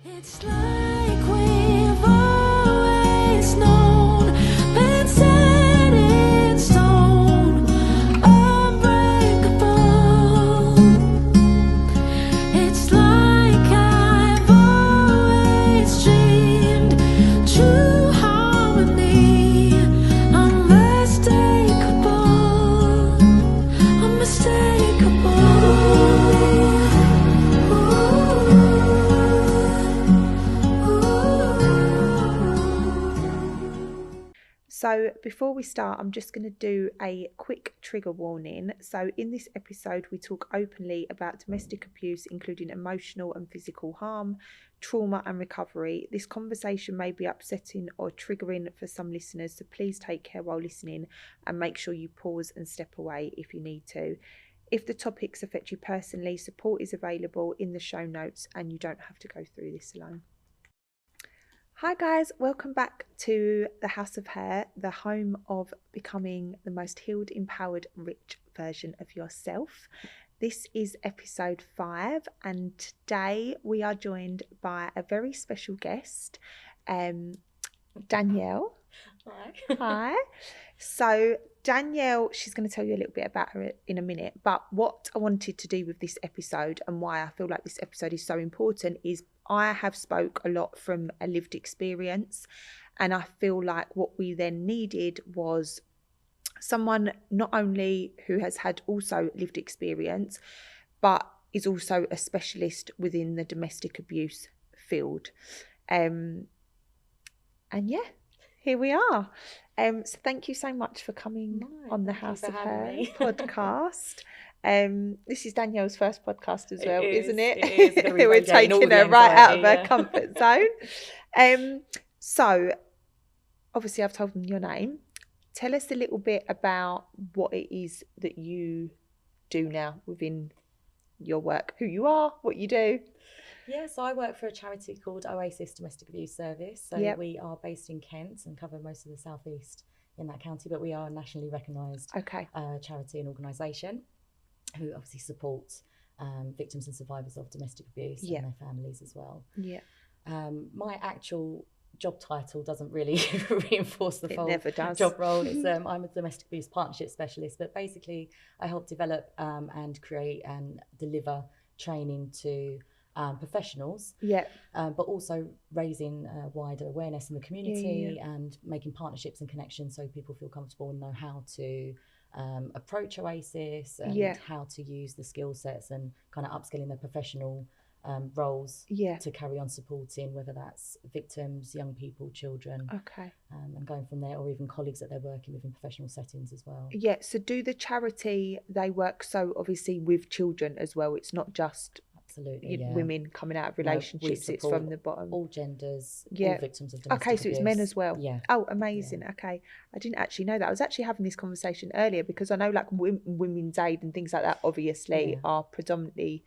It's like we've always known, been set in stone, unbreakable. It's like I've always dreamed, true harmony, unmistakable, unmistakable. So before we start, I'm just going to do a quick trigger warning. So in this episode, we talk openly about domestic abuse, including emotional and physical harm, trauma and recovery. This conversation may be upsetting or triggering for some listeners, so please take care while listening and make sure you pause and step away if you need to. If the topics affect you personally, support is available in the show notes and you don't have to go through this alone. Hi guys, welcome back to the House of H.E.R, the home of becoming the most healed, empowered, rich version of yourself. This is episode 5 and today we are joined by a very special guest, Danielle. Hi. Hi. So Danielle, she's going to tell you a little bit about her in a minute, but what I wanted to do with this episode and why I feel like this episode is so important is I have spoke a lot from a lived experience, and I feel like what we then needed was someone not only who has had also lived experience, but is also a specialist within the domestic abuse field. And yeah, here we are. So thank you so much for coming on the House of H.E.R podcast. This is Danielle's first podcast as well, isn't it? It is. We're taking her right out of her comfort zone. So obviously I've told them your name. Tell us a little bit about what it is that you do now within your work, who you are, what you do. Yeah, so I work for a charity called Oasis Domestic Abuse Service. So we are based in Kent and cover most of the southeast in that county, but we are a nationally recognised charity and organisation who obviously supports victims and survivors of domestic abuse and their families as well. Yeah. My actual job title doesn't really reinforce the full job role. It's I'm a domestic abuse partnership specialist, but basically I help develop and create and deliver training to professionals, but also raising wider awareness in the community and making partnerships and connections so people feel comfortable and know how to approach Oasis and how to use the skill sets and kind of upskilling their professional roles to carry on supporting, whether that's victims, young people, children, and going from there, or even colleagues that they're working with in professional settings as well. Yeah, so do the charity, they work so obviously with children as well, it's not just women coming out of relationships, it's from the bottom. All genders, all victims of domestic abuse. So it's men as well. Yeah. Oh, amazing. Okay. I didn't actually know that. I was actually having this conversation earlier because I know like Women's Aid and things like that obviously are predominantly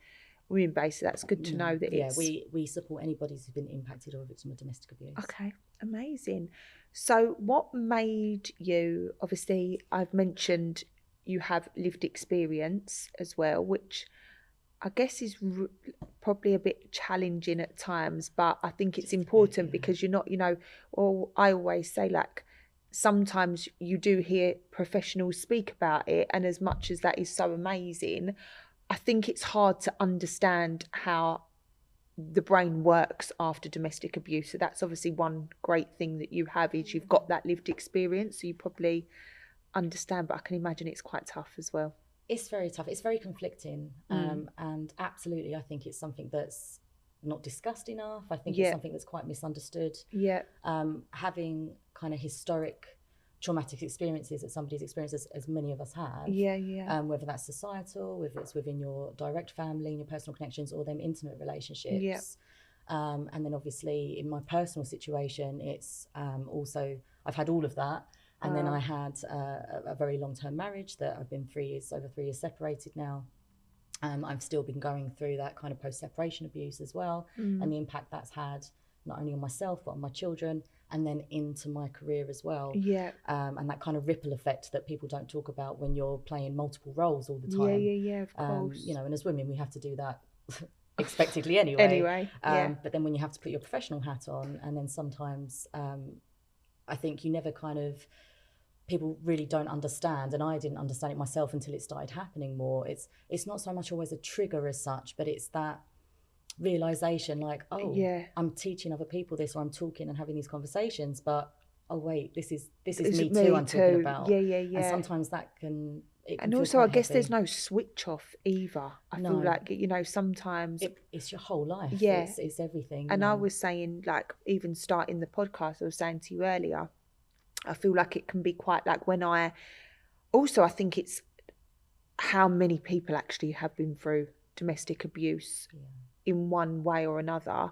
women based. So that's good to know that it's... Yeah, we support anybody who's been impacted or a victim of domestic abuse. Okay, amazing. So what made you, obviously I've mentioned you have lived experience as well, which I guess is probably a bit challenging at times, but I think it's important because you're not, or I always say like, sometimes you do hear professionals speak about it, and as much as that is so amazing, I think it's hard to understand how the brain works after domestic abuse. So that's obviously one great thing that you have is you've got that lived experience, so you probably understand, but I can imagine it's quite tough as well. It's very tough. It's very conflicting. And absolutely, I think it's something that's not discussed enough. I think it's something that's quite misunderstood. Yeah. Having kind of historic traumatic experiences that somebody's experienced, as many of us have. Whether that's societal, whether it's within your direct family and your personal connections, or them intimate relationships. And then obviously in my personal situation, it's also, I've had all of that. And then I had a very long-term marriage that I've been over 3 years separated now. I've still been going through that kind of post-separation abuse as well, and the impact that's had not only on myself but on my children, and then into my career as well. And that kind of ripple effect that people don't talk about when you're playing multiple roles all the time. Of course. And as women, we have to do that expectedly anyway. Yeah. But then when you have to put your professional hat on, and then sometimes I think you never kind of, people really don't understand, and I didn't understand it myself until it started happening more. It's not so much always a trigger as such, but it's that realization, like, oh, I'm teaching other people this, or I'm talking and having these conversations, but oh wait, this is me too I'm talking about. And sometimes that can, and also I guess there's no switch off either. I feel like, you know, sometimes it's your whole life. It's everything. And I was saying, like, even starting the podcast, I was saying to you earlier, I feel like it can be quite like when I think it's how many people actually have been through domestic abuse in one way or another,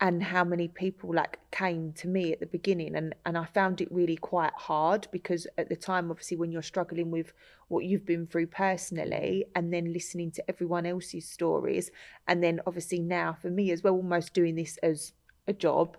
and how many people like came to me at the beginning, and I found it really quite hard, because at the time, obviously, when you're struggling with what you've been through personally, and then listening to everyone else's stories, and then obviously now for me as well, almost doing this as a job,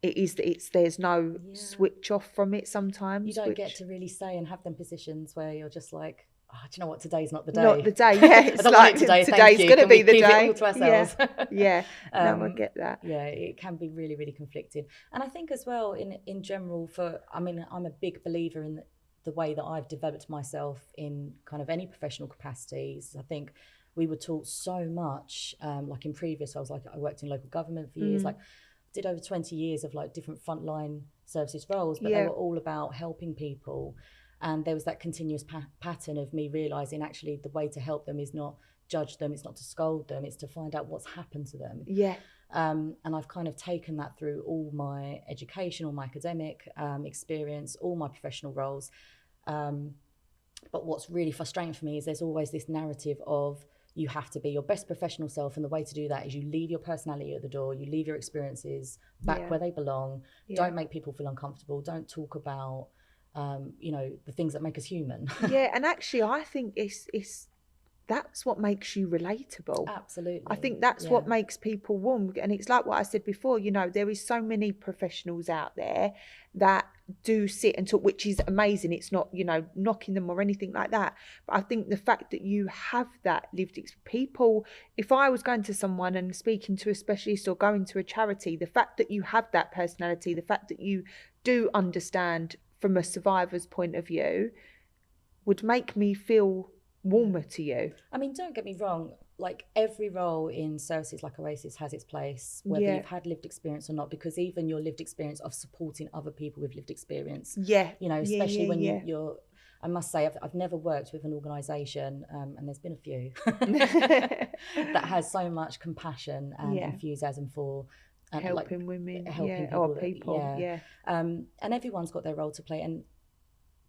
there's no switch off from it sometimes. You don't get to really say and have them positions where you're just like, oh, do you know what, today's not the day. Not the day, yeah. It's like today's going to be the day. It all to ourselves? No, I get that. Yeah, it can be really, really conflicting. And I think as well, in general, I'm a big believer in the way that I've developed myself in kind of any professional capacities. I think we were taught so much, like in previous, I worked in local government for years, like did over 20 years of like different frontline services roles, but they were all about helping people. And there was that continuous pattern of me realizing actually the way to help them is not judge them, it's not to scold them, it's to find out what's happened to them. And I've kind of taken that through all my education, all my academic experience, all my professional roles. But what's really frustrating for me is there's always this narrative of you have to be your best professional self, and the way to do that is you leave your personality at the door, you leave your experiences back where they belong. Don't make people feel uncomfortable, don't talk about you know, the things that make us human. And actually I think it's that's what makes you relatable. Absolutely. I think that's what makes people warm. And it's like what I said before, you know, there is so many professionals out there that do sit and talk, which is amazing. It's not, you know, knocking them or anything like that. But I think the fact that you have that lived experience, people, if I was going to someone and speaking to a specialist or going to a charity, the fact that you have that personality, the fact that you do understand from a survivor's point of view would make me feel warmer to you. I mean, don't get me wrong, like every role in services like Oasis has its place, whether you've had lived experience or not, because even your lived experience of supporting other people with lived experience, you know, especially when you're, I must say, I've never worked with an organisation, and there's been a few, that has so much compassion and enthusiasm for helping women, helping people, and everyone's got their role to play.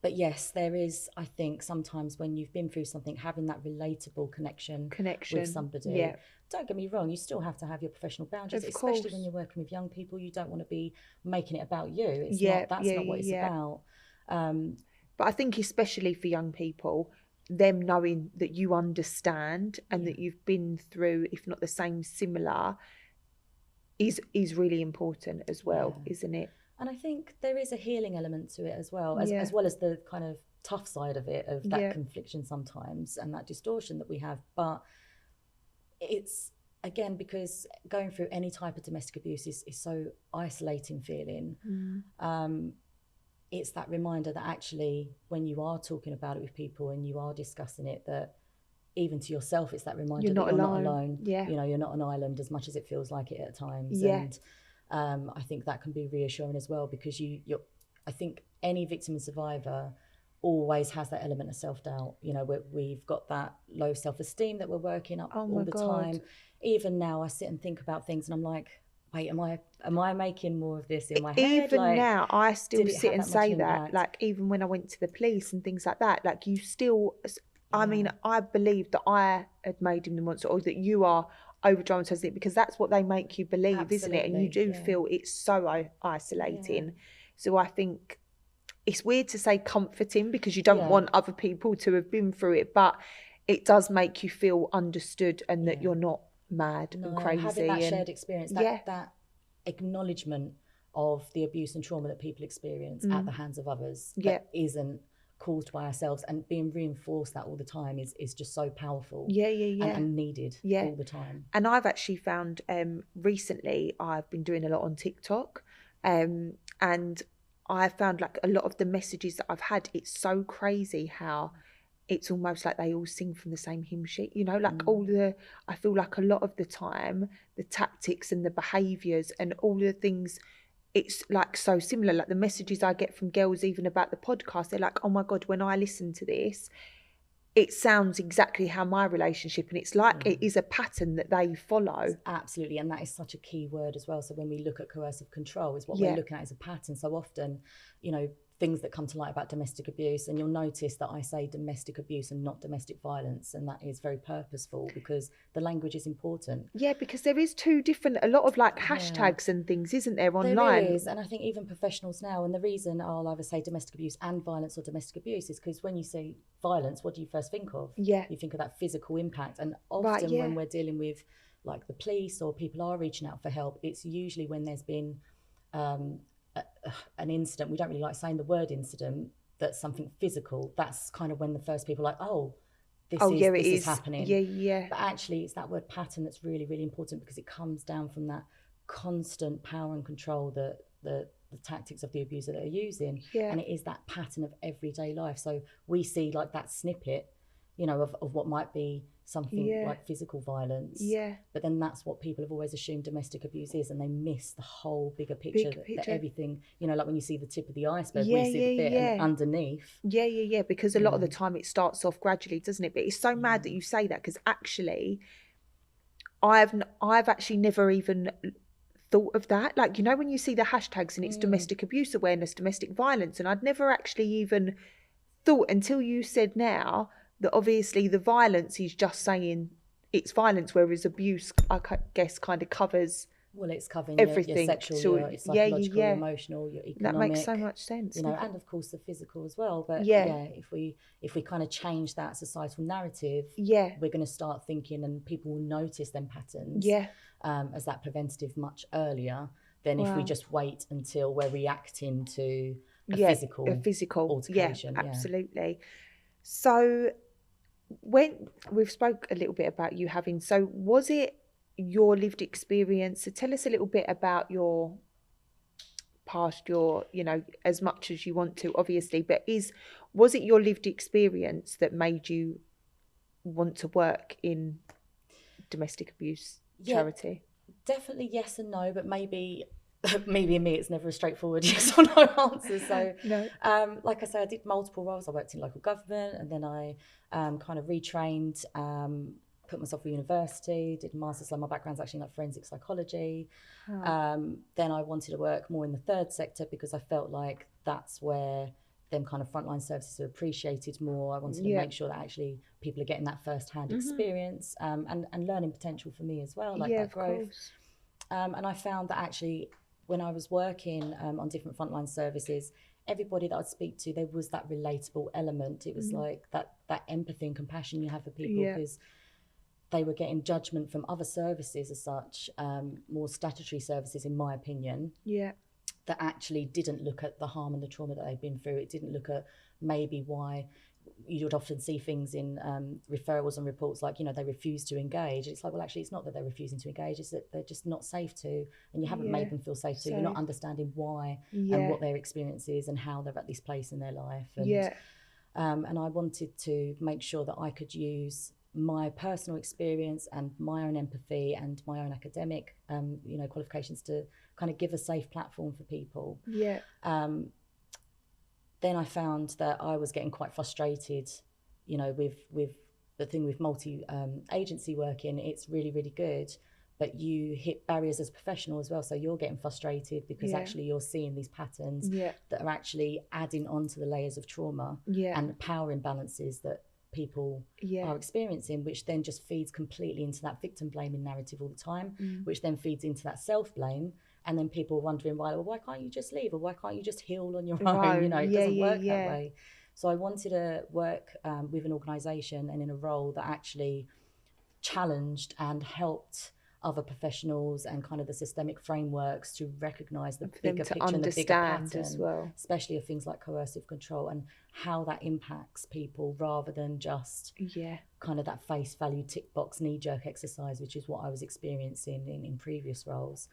But yes, there is, I think, sometimes when you've been through something, having that relatable connection with somebody. Don't get me wrong, you still have to have your professional boundaries, especially when you're working with young people. You don't want to be making it about you. It's not, that's not what it's about. But I think especially for young people, them knowing that you understand and that you've been through, if not the same, similar, is really important as well, isn't it? And I think there is a healing element to it as well, as well as the kind of tough side of it, of that confliction sometimes and that distortion that we have. But it's, again, because going through any type of domestic abuse is so isolating feeling. It's that reminder that actually when you are talking about it with people and you are discussing it, that even to yourself, it's that reminder that you're not alone. You know, you're not an island, as much as it feels like it at times. And I think that can be reassuring as well, because I think any victim and survivor always has that element of self-doubt. You know, we've got that low self-esteem that we're working up all the time. Even now I sit and think about things and I'm like, wait, am I making more of this in my head? Even like, now I still sit and say that, like even when I went to the police and things like that, like you still, I mean, I believe that I had made him the monster, or that you are over dramatizing it, because that's what they make you believe, isn't it? And you do feel it's so isolating. So I think it's weird to say comforting, because you don't want other people to have been through it, but it does make you feel understood and that you're not mad and crazy. Having that shared experience, that acknowledgement of the abuse and trauma that people experience at the hands of others that isn't caused by ourselves, and being reinforced that all the time is just so powerful. And needed all the time. And I've actually found recently I've been doing a lot on TikTok, and I found like a lot of the messages that I've had, it's so crazy how it's almost like they all sing from the same hymn sheet, you know, like I feel like a lot of the time the tactics and the behaviours and all the things, it's like so similar. Like the messages I get from girls even about the podcast, they're like, oh my God, when I listen to this, it sounds exactly how my relationship, and it's like it is a pattern that they follow. Absolutely, and that is such a key word as well. So when we look at coercive control, is what we're looking at as a pattern. So often, you know, things that come to light about domestic abuse, and you'll notice that I say domestic abuse and not domestic violence, and that is very purposeful because the language is important. Yeah, because there is a lot of like hashtags and things, isn't there, online? There is, and I think even professionals now, and the reason I'll either say domestic abuse and violence or domestic abuse is because when you say violence, what do you first think of? You think of that physical impact, and often when we're dealing with like the police or people are reaching out for help, it's usually when there's been an incident. We don't really like saying the word incident, that's something physical. That's kind of when the first people are like, this is happening. But actually it's that word pattern that's really, really important, because it comes down from that constant power and control that the tactics of the abuser that are using. And it is that pattern of everyday life. So we see like that snippet, you know, of what might be something like physical violence. But then that's what people have always assumed domestic abuse is, and they miss the whole bigger picture. That everything, you know, like when you see the tip of the iceberg, we see the bit and underneath. Because a lot of the time it starts off gradually, doesn't it? But it's so mad that you say that, because actually I've actually never even thought of that. Like, you know, when you see the hashtags and it's domestic abuse awareness, domestic violence, and I'd never actually even thought until you said now that obviously the violence is just saying it's violence, whereas abuse, I guess, kind of covers. Well, it's covering everything. Your sexual, your psychological, your emotional, your economic. That makes so much sense. You know, and of course the physical as well. But if we kind of change that societal narrative, we're going to start thinking, and people will notice them patterns. As that preventative much earlier than if we just wait until we're reacting to a physical altercation. Absolutely. So when we've spoke a little bit about you having, so was it your lived experience? So tell us a little bit about your past, your, you know, as much as you want to, obviously, but was it your lived experience that made you want to work in domestic abuse charity? Definitely yes and no, but maybe in me it's never a straightforward yes or no answer. So like I say, I did multiple roles. I worked in local government, and then I kind of retrained, put myself through university, did a master's. So my background's actually like forensic psychology. Then I wanted to work more in the third sector, because I felt like that's where them kind of frontline services are appreciated more. I wanted to make sure that actually people are getting that first-hand experience, and learning potential for me as well, like that growth. And I found that actually when I was working on different frontline services, everybody that I'd speak to, there was that relatable element. It was like that empathy and compassion you have for people, because they were getting judgment from other services as such, more statutory services, in my opinion, that actually didn't look at the harm and the trauma that they'd been through. It didn't look at maybe why you would often see things in referrals and reports like, you know, they refuse to engage. It's like, well, actually, it's not that they're refusing to engage, it's that they're just not safe to, and you haven't made them feel safe to. You're not understanding why and what their experience is and how they're at this place in their life. And and I wanted to make sure that I could use my personal experience and my own empathy and my own academic, you know, qualifications to kind of give a safe platform for people. Then I found that I was getting quite frustrated, you know, with the thing with multi-agency working. It's really, really good, but you hit barriers as a professional as well. So you're getting frustrated because actually you're seeing these patterns that are actually adding on to the layers of trauma and the power imbalances that people are experiencing, which then just feeds completely into that victim blaming narrative all the time, which then feeds into that self-blame. And then people are wondering why can't you just leave, or why can't you just heal on your own? You know, it doesn't work that way. So I wanted to work with an organisation and in a role that actually challenged and helped other professionals and kind of the systemic frameworks to recognise the bigger to picture and the bigger pattern, as well, especially of things like coercive control and how that impacts people, rather than just kind of that face value tick box knee jerk exercise, which is what I was experiencing in previous roles.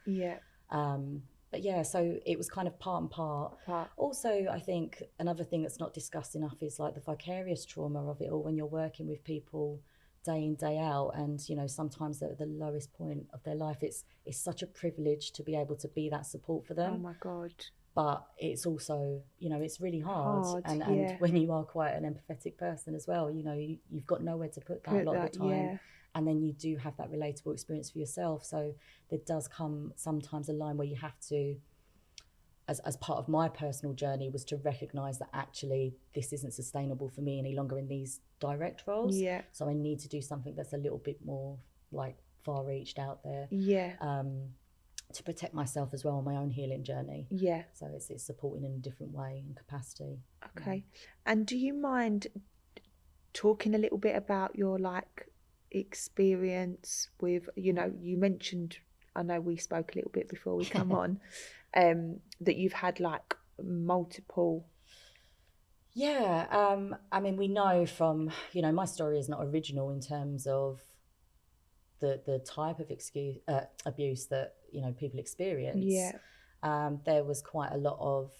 But yeah, so it was kind of part and part. Also, I think another thing that's not discussed enough is like the vicarious trauma of it all, when you're working with people day in, day out, and you know, sometimes at the lowest point of their life, it's such a privilege to be able to be that support for them. Oh my God. But it's also, you know, it's really hard. And when you are quite an empathetic person as well, you know, you've got nowhere to put that a lot of the time. And then you do have that relatable experience for yourself. So there does come sometimes a line where you have to, as part of my personal journey, was to recognise that actually this isn't sustainable for me any longer in these direct roles. So I need to do something that's a little bit more like far reached out there. To protect myself as well on my own healing journey. So it's supporting in a different way and capacity. Okay. And do you mind talking a little bit about your like experience with, you know, you mentioned, I know we spoke a little bit before we come on, that you've had like multiple. I mean, we know from, you know, my story is not original in terms of the type of abuse that, you know, people experience. There was quite a lot of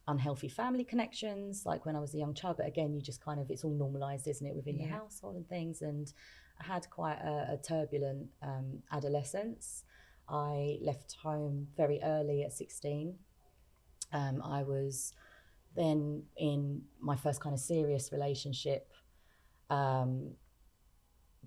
unhealthy family connections, like when I was a young child, but again, you just kind of, it's all normalized, isn't it, within your household and things. And I had quite a turbulent adolescence. I left home very early at 16. I was then in my first kind of serious relationship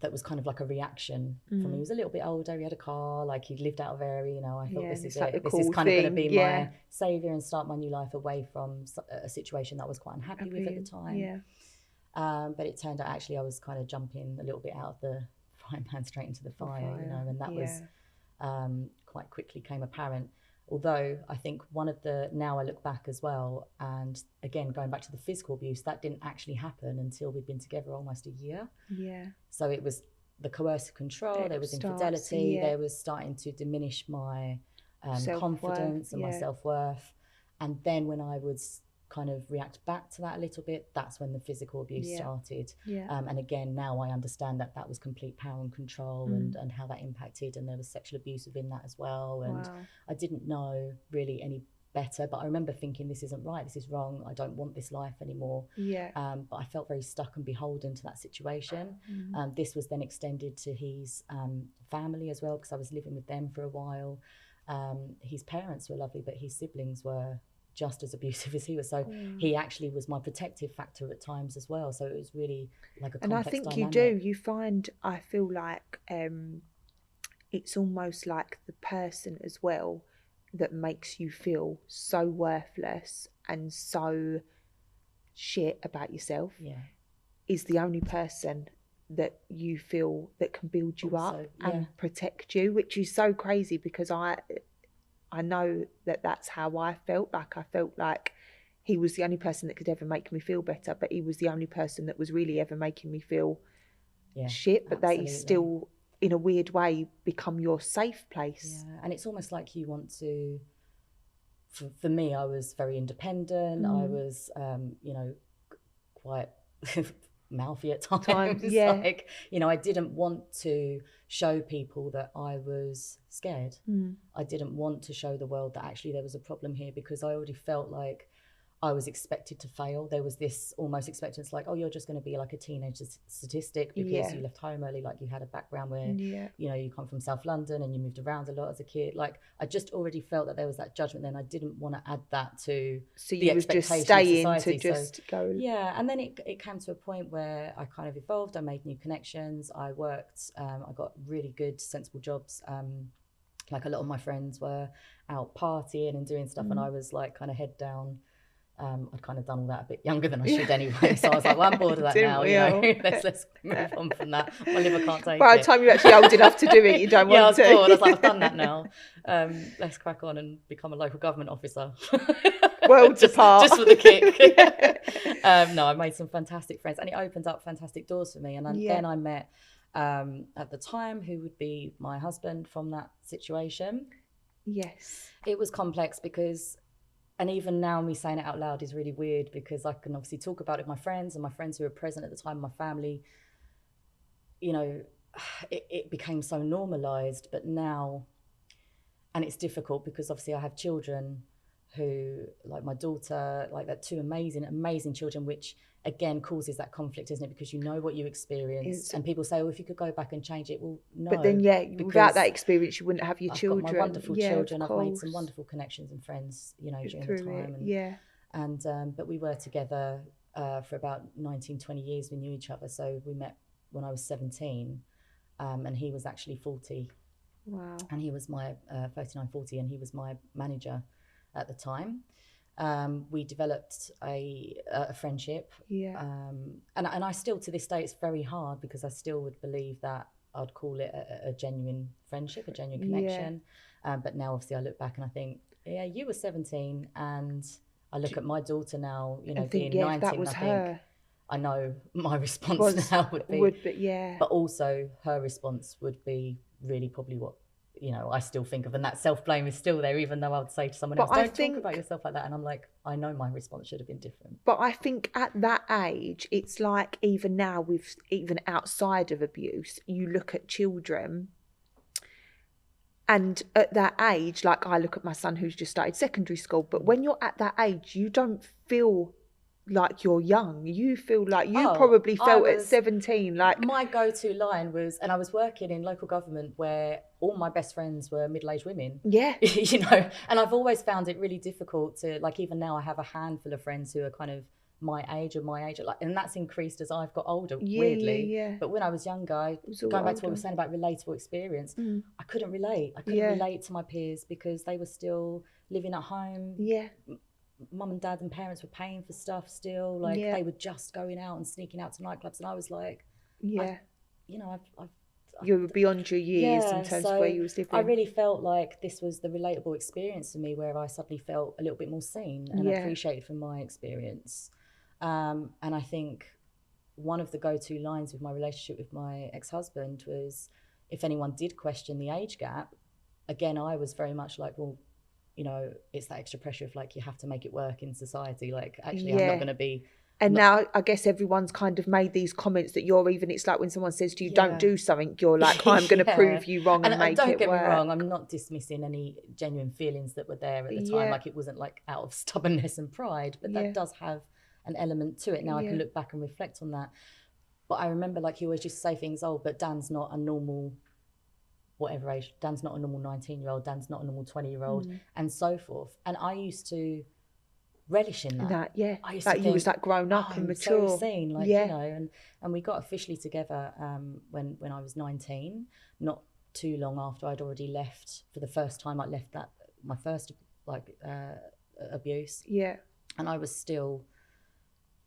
that was kind of like a reaction for me. He was a little bit older, he had a car, like he'd lived out of area, you know, I thought this is it. This is kind of going to be my saviour and start my new life away from a situation that I was quite unhappy with at the time. But it turned out actually I was kind of jumping a little bit out of the frying pan straight into the fire, you know, and that was quite quickly came apparent. Although I think one of the, now I look back as well, and again, going back to the physical abuse, that didn't actually happen until we'd been together almost a year. So it was the coercive control, there was infidelity, there was starting to diminish my confidence and my self-worth. And then when I would kind of react back to that a little bit, that's when the physical abuse started. And again, now I understand that that was complete power and control and how that impacted, and there was sexual abuse within that as well. And I didn't know really any better, but I remember thinking, this isn't right, this is wrong, I don't want this life anymore. But I felt very stuck and beholden to that situation. This was then extended to his family as well, because I was living with them for a while. His parents were lovely, but his siblings were just as abusive as he was. So he actually was my protective factor at times as well. So it was really like a complex dynamic. And I think you find, I feel like it's almost like the person as well that makes you feel so worthless and so shit about yourself is the only person that you feel that can build you up and protect you, which is so crazy, because I know that that's how I felt. Like I felt like he was the only person that could ever make me feel better, but he was the only person that was really ever making me feel shit. But they still, in a weird way, become your safe place. And it's almost like you want to, for me, I was very independent. I was, you know, quite mouthy at times. Like, you know, I didn't want to show people that I was scared. I didn't want to show the world that actually there was a problem here, because I already felt like I was expected to fail. There was this almost expectance, like, oh, you're just going to be like a teenage statistic because you left home early, like you had a background where, you know, you come from South London and you moved around a lot as a kid. Like, I just already felt that there was that judgment then. I didn't want to add that to the expectation just stay of society. In to just go. And then it came to a point where I kind of evolved. I made new connections. I worked, I got really good, sensible jobs. Like a lot of my friends were out partying and doing stuff, and I was like kind of head down. I'd kind of done all that a bit younger than I should anyway. So I was like, well, I'm bored of that now, you know. let's move on from that. My liver can't take it. By the time you're actually old enough to do it, you don't want to. I was bored. I was like, I've done that now. Let's crack on and become a local government officer. Worlds apart. Just for the kick. No, I made some fantastic friends, and it opened up fantastic doors for me. And then I met at the time, who would be my husband from that situation. Yes. It was complex because, and even now me saying it out loud is really weird, because I can obviously talk about it with my friends, and my friends who were present at the time, my family, you know, it became so normalized. But now, and it's difficult because obviously I have children who, like my daughter, like they're two amazing children, which again causes that conflict, isn't it? Because you know what you experienced, and people say, well, if you could go back and change it, well, no. But then, without that experience, you wouldn't have your children. I've got my wonderful children. I've made some wonderful connections and friends, you know, during the time. And but we were together for about 19, 20 years. We knew each other. So we met when I was 17, and he was actually 40. Wow. And he was my 39, 40, and he was my manager at the time. We developed a friendship. And I still, to this day, it's very hard, because I still would believe that I'd call it a genuine friendship, a genuine connection. But now, obviously, I look back and I think, yeah, you were 17, and I look at my daughter now, you know, being 19, that was I think, her. I know my response now would be, but also her response would be really probably what, you know, I still think of, and that self-blame is still there, even though I would say to someone else, don't talk about yourself like that, and I'm like, I know my response should have been different. But I think at that age, it's like, even now, with even outside of abuse, you look at children, and at that age, like I look at my son who's just started secondary school, but when you're at that age, you don't feel like you're young. You feel like you probably felt at 17 like. My go-to line was, and I was working in local government where all my best friends were middle-aged women. Yeah. You know, and I've always found it really difficult to, like, even now I have a handful of friends who are kind of my age, like, and that's increased as I've got older, weirdly. But when I was younger, going back to what we were saying about relatable experience, I couldn't relate. I couldn't relate to my peers because they were still living at home. Mum and dad and parents were paying for stuff still, like they were just going out and sneaking out to nightclubs, and I was like, you know, you were beyond your years in terms of where you was living. I really felt like this was the relatable experience for me, where I suddenly felt a little bit more seen and appreciated from my experience. And I think one of the go-to lines with my relationship with my ex-husband was, if anyone did question the age gap, again, I was very much like, well, you know, it's that extra pressure of like, you have to make it work in society. Like, actually, I'm not going to be. And now I guess everyone's kind of made these comments that you're even, it's like when someone says to you, don't do something, you're like, I'm going to prove you wrong and make it work. Don't get me wrong, I'm not dismissing any genuine feelings that were there at the time. Like, it wasn't like out of stubbornness and pride, but that does have an element to it. Now I can look back and reflect on that. But I remember, like, he always used to say things, oh, but Dan's not a normal, whatever age, Dan's not a normal 19-year-old, Dan's not a normal 20-year-old, and so forth. And I used to relish in that. I used to think, you was like grown up and mature. So seen, like, you know, and we got officially together when I was 19, not too long after I'd already left for the first time. I left my first abuse. And I was still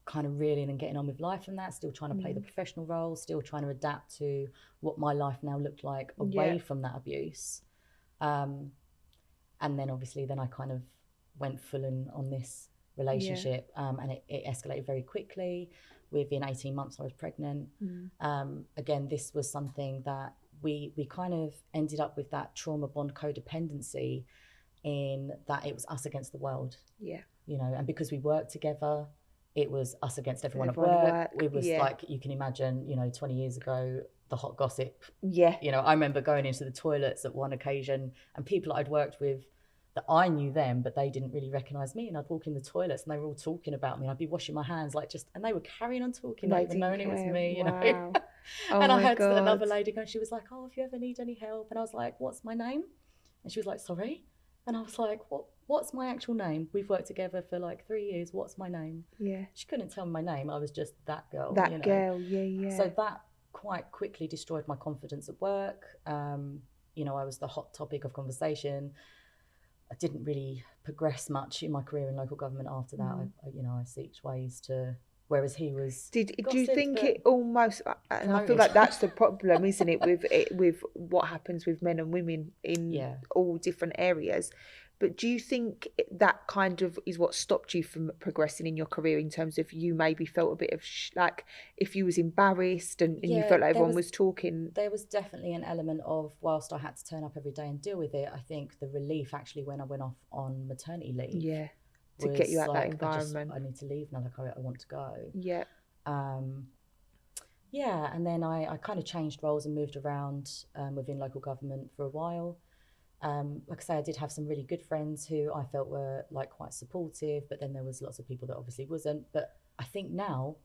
kind of reeling and getting on with life and that, still trying to play the professional role, still trying to adapt to what my life now looked like away from that abuse. And then obviously then I kind of went full on this relationship, and it escalated very quickly. Within 18 months I was pregnant. Again, this was something that we kind of ended up with, that trauma bond codependency, in that it was us against the world. You know, and because we worked together, it was us against everyone at work. It was like, you can imagine, you know, 20 years ago, the hot gossip. You know, I remember going into the toilets at one occasion, and people that I'd worked with, that I knew them, but they didn't really recognise me, and I'd walk in the toilets and they were all talking about me, and I'd be washing my hands, like, just, and they were carrying on talking, not even knowing it was me, you know. And I heard another lady go, and she was like, oh, if you ever need any help, and I was like, what's my name? And she was like, sorry? And I was like, what's my actual name? We've worked together for like 3 years. What's my name? She couldn't tell me my name. I was just that girl. Girl, So that quite quickly destroyed my confidence at work. You know, I was the hot topic of conversation. I didn't really progress much in my career in local government after that. I seeked ways to, whereas he was. Do you think it almost? And I feel like that's the problem, isn't it, with what happens with men and women in all different areas. But do you think that kind of is what stopped you from progressing in your career, in terms of you maybe felt a bit of like if you was embarrassed and you felt like everyone was talking? There was definitely an element of, whilst I had to turn up every day and deal with it, I think the relief actually when I went off on maternity leave. Yeah, to get you out like, that environment. I need to leave now, like I want to go. Yeah. Yeah, and then I kind of changed roles and moved around within local government for a while. Like I say, I did have some really good friends who I felt were like quite supportive, but then there was lots of people that obviously wasn't. But I think now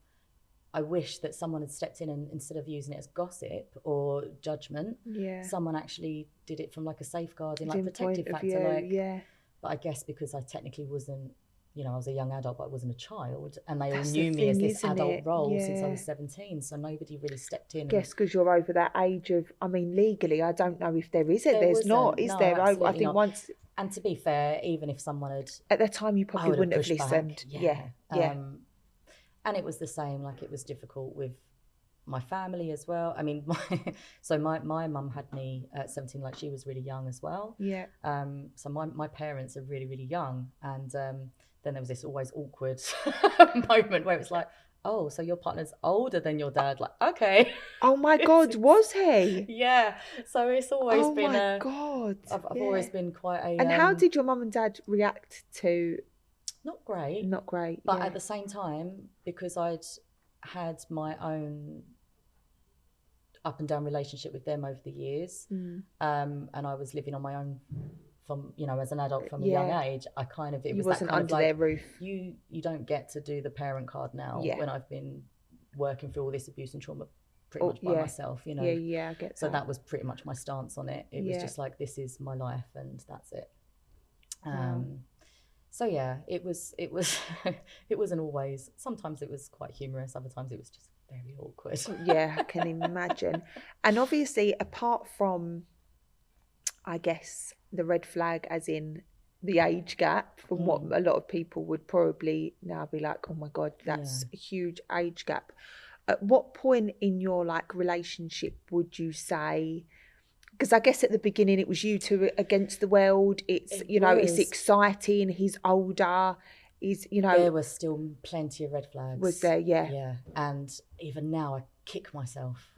I wish that someone had stepped in and instead of using it as gossip or judgment, someone actually did it from like a safeguarding, like protective factor. But I guess because I technically wasn't, I was a young adult, but I wasn't a child, and they all knew me as this adult role since I was 17, so nobody really stepped in. I guess because you're over that age of, I mean, legally, I don't know if there's not, is there? I think not. Once. And to be fair, even if someone had... At the time, you probably wouldn't have listened. And it was the same, like it was difficult with my family as well. I mean, my mum had me at 17, like she was really young as well. Yeah. So my parents are really, really young, and then there was this always awkward moment where it's like, oh, so your partner's older than your dad? Like, okay. Oh my God, was he? Yeah. So it's always been. Oh my God. I've always been quite a. And how did your mum and dad react to? Not great. Not great. But at the same time, because I'd had my own up and down relationship with them over the years, and I was living on my own from, as an adult from a young age, I kind of, it was wasn't that kind under of like, their roof. You don't get to do the parent card now when I've been working through all this abuse and trauma pretty much by myself, Yeah, I get that. So that was pretty much my stance on it. It was just like, this is my life and that's it. So yeah, it was it wasn't always, sometimes it was quite humorous, other times it was just very awkward. Yeah, I can imagine. And obviously, apart from, I guess, the red flag as in the age gap, from what a lot of people would probably now be like, oh my God, that's a huge age gap. At what point in your like relationship would you say, because I guess at the beginning it was you two against the world, it's it's exciting, he's older, there was still plenty of red flags. Was there? Yeah. And even now I kick myself.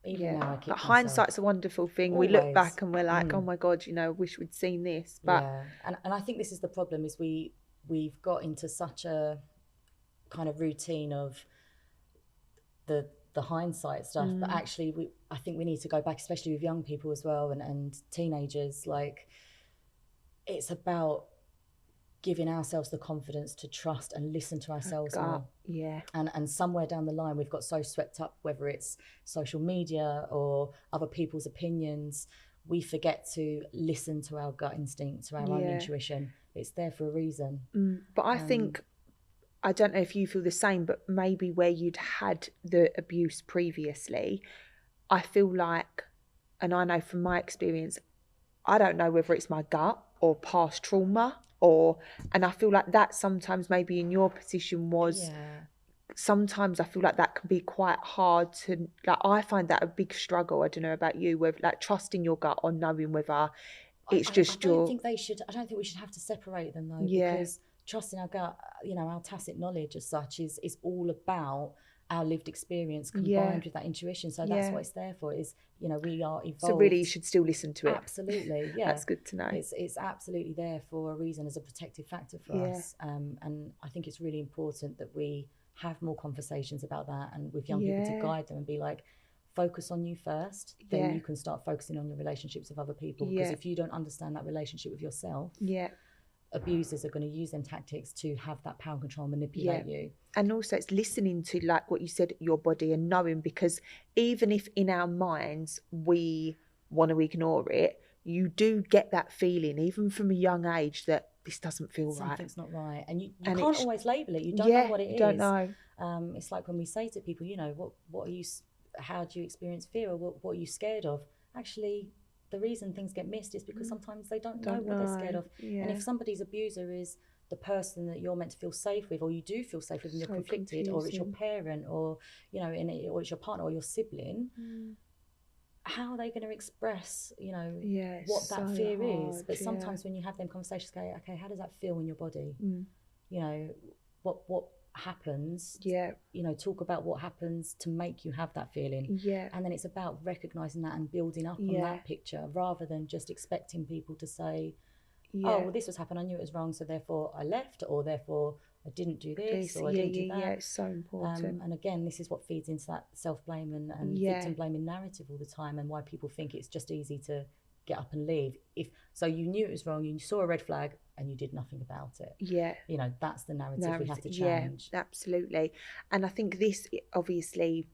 But hindsight's a wonderful thing. Always. We look back and we're like, oh my God, I wish we'd seen this. But and I think this is the problem, is we've got into such a kind of routine of the hindsight stuff, but actually I think we need to go back, especially with young people as well, and teenagers. Like, it's about giving ourselves the confidence to trust and listen to ourselves more. Yeah. And somewhere down the line, we've got so swept up, whether it's social media or other people's opinions, we forget to listen to our gut instinct, to our own intuition. It's there for a reason. But I think, I don't know if you feel the same, but maybe where you'd had the abuse previously, I feel like, and I know from my experience, I don't know whether it's my gut or past trauma, and I feel like that sometimes maybe in your position was, sometimes I feel like that can be quite hard to, like, I find that a big struggle. I don't know about you, with like trusting your gut or knowing whether it's just I don't think we should have to separate them though, because trusting our gut, our tacit knowledge as such is all about our lived experience combined with that intuition. So that's what it's there for, is, we are evolved. So really you should still listen to it. Absolutely, yeah. That's good to know. It's absolutely there for a reason, as a protective factor for us. And I think it's really important that we have more conversations about that, and with young people, to guide them and be like, focus on you first, then you can start focusing on your relationships with other people. Because if you don't understand that relationship with yourself, abusers are going to use them tactics to have that power and control and manipulate you. And also it's listening to, like what you said, your body, and knowing, because even if in our minds we want to ignore it, you do get that feeling even from a young age that this doesn't feel right. Something's not right. And you can't always label it. You don't know what it is. You don't know. It's like when we say to people, what are you, how do you experience fear, or what are you scared of? Actually, the reason things get missed is because sometimes they don't know what they're scared of. And if somebody's abuser is the person that you're meant to feel safe with, or you do feel safe with, and you're conflicted, or it's your parent, or or it's your partner or your sibling, how are they going to express, what that fear is? But sometimes when you have them conversations, go, okay, how does that feel in your body? What happens? Talk about what happens to make you have that feeling. And then it's about recognizing that and building up on that picture, rather than just expecting people to say, oh, well, this was happening, I knew it was wrong, so therefore I left, or therefore I didn't do this, or I didn't do that. It's so important. And again, this is what feeds into that self-blame and victim blaming narrative all the time, and why people think it's just easy to get up and leave. So you knew it was wrong, you saw a red flag, and you did nothing about it. That's the narrative we have to change. Absolutely. And I think this obviously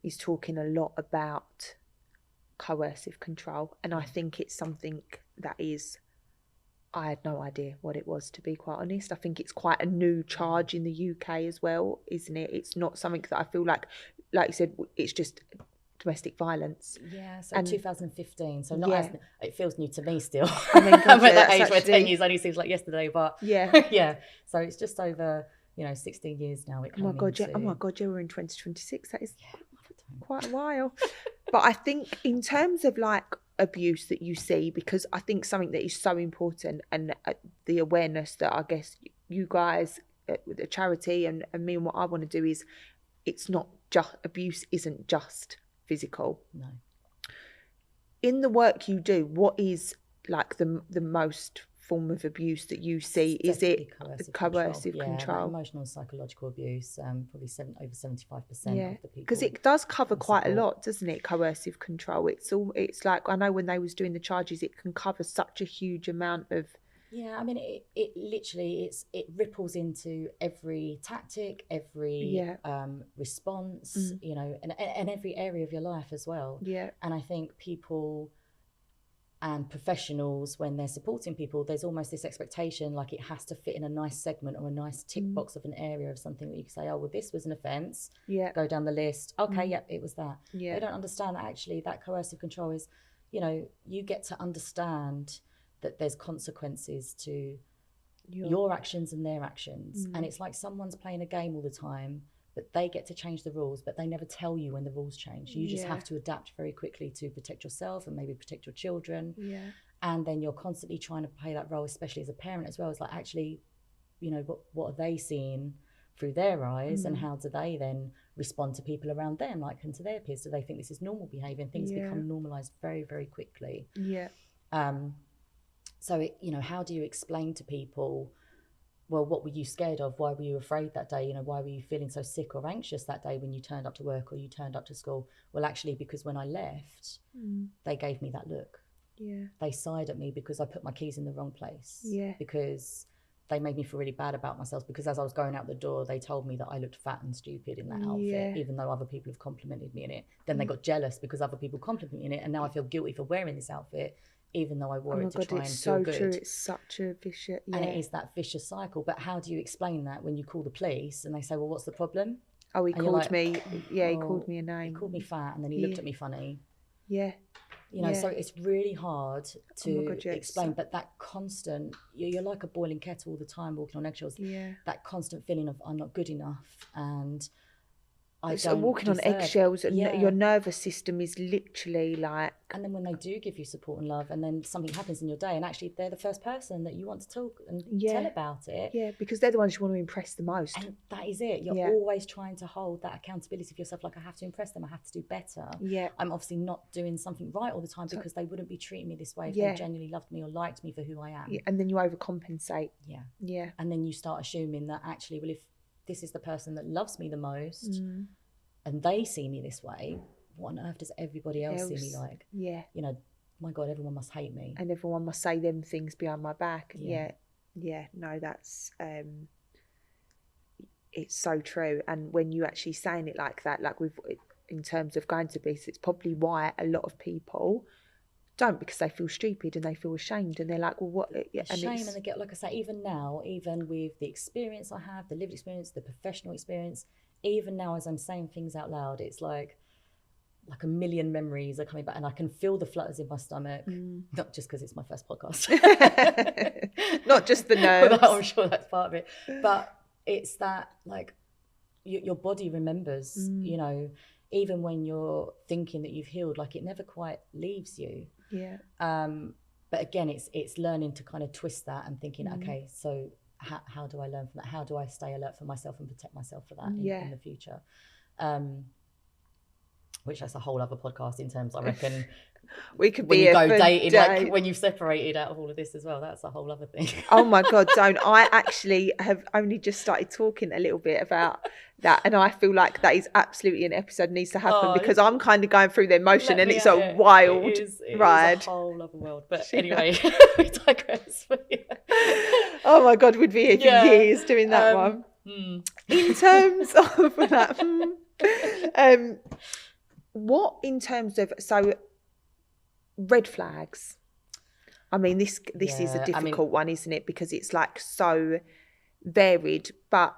is talking a lot about coercive control, and I think it's something that is, I had no idea what it was, to be quite honest. I think it's quite a new charge in the UK as well, isn't it? It's not something that I feel like you said, it's just domestic violence. Yeah, so 2015. So not as, it feels new to me still. I mean, I'm at that age where 10 years only seems like yesterday, but yeah. So it's just over, 16 years now. Oh my God, we're in 2026. That is quite a while. But I think in terms of like abuse that you see, because I think something that is so important, and the awareness that I guess you guys with the charity and me, and what I want to do is, it's not just, abuse isn't just physical. No. In the work you do, what is like the most form of abuse that you see? Is it coercive control? Emotional and psychological abuse, probably over 75% of the people. Because it does cover quite a lot, doesn't it? Coercive control. It's like, I know when they was doing the charges, it can cover such a huge amount of. Yeah, I mean, it literally, it ripples into every tactic, every response, and every area of your life as well. Yeah. And I think people and professionals, when they're supporting people, there's almost this expectation, like it has to fit in a nice segment or a nice tick box of an area of something that you can say, oh, well, this was an offence. Yeah. Go down the list. Okay, yep, it was that. Yeah. They don't understand that actually that coercive control is, you get to understand that there's consequences to your actions and their actions. And it's like someone's playing a game all the time, but they get to change the rules, but they never tell you when the rules change. You just have to adapt very quickly to protect yourself and maybe protect your children. Yeah. And then you're constantly trying to play that role, especially as a parent as well. It's like, actually, what are they seeing through their eyes, and how do they then respond to people around them, like, and to their peers? Do they think this is normal behaviour? And things become normalised very, very quickly. Yeah. So, how do you explain to people, well, what were you scared of? Why were you afraid that day? Why were you feeling so sick or anxious that day when you turned up to work or you turned up to school? Well, actually, because when I left, they gave me that look. Yeah. They sighed at me because I put my keys in the wrong place. Yeah. Because they made me feel really bad about myself, because as I was going out the door, they told me that I looked fat and stupid in that outfit, even though other people have complimented me in it. Then they got jealous because other people complimented me in it, and now I feel guilty for wearing this outfit, even though I wore it to try and feel good. It's so true. It's such a vicious, and it is that vicious cycle. But how do you explain that when you call the police and they say, well, what's the problem? Oh, he called me. Yeah, he called me a name. He called me fat, and then he looked at me funny. Yeah. So it's really hard to explain, but that constant, you're like a boiling kettle all the time, walking on eggshells. Yeah. That constant feeling of, I'm not good enough, and walking on eggshells, and your nervous system is literally like. And then when they do give you support and love, and then something happens in your day, and actually they're the first person that you want to talk and tell about it. Yeah, because they're the ones you want to impress the most. And that is it. You're always trying to hold that accountability for yourself. Like, I have to impress them. I have to do better. Yeah. I'm obviously not doing something right all the time, because they wouldn't be treating me this way if they genuinely loved me or liked me for who I am. Yeah. And then you overcompensate. Yeah. Yeah. And then you start assuming that actually, well, if this is the person that loves me the most, and they see me this way, what on earth does everybody else see me like? Yeah. My God, everyone must hate me. And everyone must say them things behind my back. Yeah. No, that's it's so true. And when you actually saying it like that, like in terms of going to abuse, it's probably why a lot of people don't, because they feel stupid and they feel ashamed, and they're like, well, what? And shame, and they get, like I say, even now, even with the experience I have, the lived experience, the professional experience, even now as I'm saying things out loud, it's like a million memories are coming back, and I can feel the flutters in my stomach, not just because it's my first podcast. Not just the nerves. I'm sure that's part of it. But it's that, like, your body remembers, even when you're thinking that you've healed, like it never quite leaves you. Yeah. But again, it's learning to kind of twist that and thinking, okay, so how do I learn from that? How do I stay alert for myself and protect myself for that in the future? Which that's a whole other podcast in terms, I reckon. We could when be you go dating, day. like when you've separated out of all of this as well, that's a whole other thing. Oh my God, don't. I actually have only just started talking a little bit about that, and I feel like that is absolutely an episode needs to happen because I'm kind of going through the emotion and it's a wild ride. It is a whole other world. But anyway, we digress. Oh my God, we'd be here for years doing that one. In terms of that, what in terms of, so red flags, I mean, this is a difficult one, isn't it? Because it's like so varied, but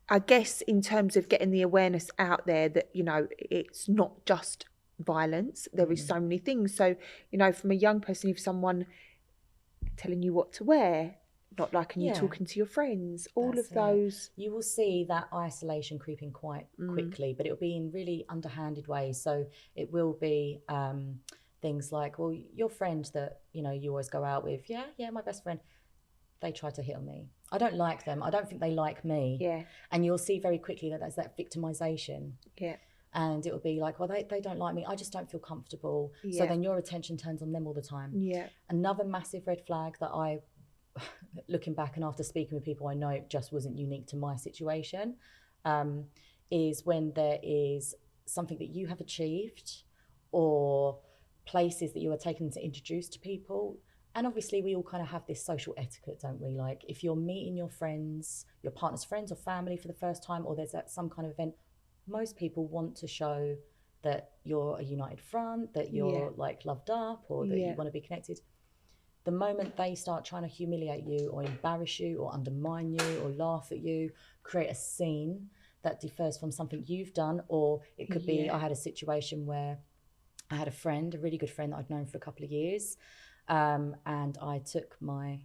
I guess in terms of getting the awareness out there that, you know, it's not just violence, there is so many things. So, you know, from a young person, if someone telling you what to wear, not liking you talking to your friends, all of those. You will see that isolation creeping quite quickly, but it'll be in really underhanded ways. So it will be things like, well, your friend that, you know, you always go out with, my best friend, they try to hit on me. I don't like them. I don't think they like me. Yeah. And you'll see very quickly that there's that victimization. Yeah. And it will be like, well, they don't like me. I just don't feel comfortable. Yeah. So then your attention turns on them all the time. Yeah. Another massive red flag that I, looking back and after speaking with people, I know it just wasn't unique to my situation, is when there is something that you have achieved or places that you are taken to introduce to people. And obviously we all kind of have this social etiquette, don't we? Like if you're meeting your friends, your partner's friends or family for the first time, or there's some kind of event, most people want to show that you're a united front, that you're like loved up, or that you want to be connected. The moment they start trying to humiliate you or embarrass you or undermine you or laugh at you, create a scene that differs from something you've done, or it could be, I had a situation where I had a friend, a really good friend that I'd known for a couple of years, and I took my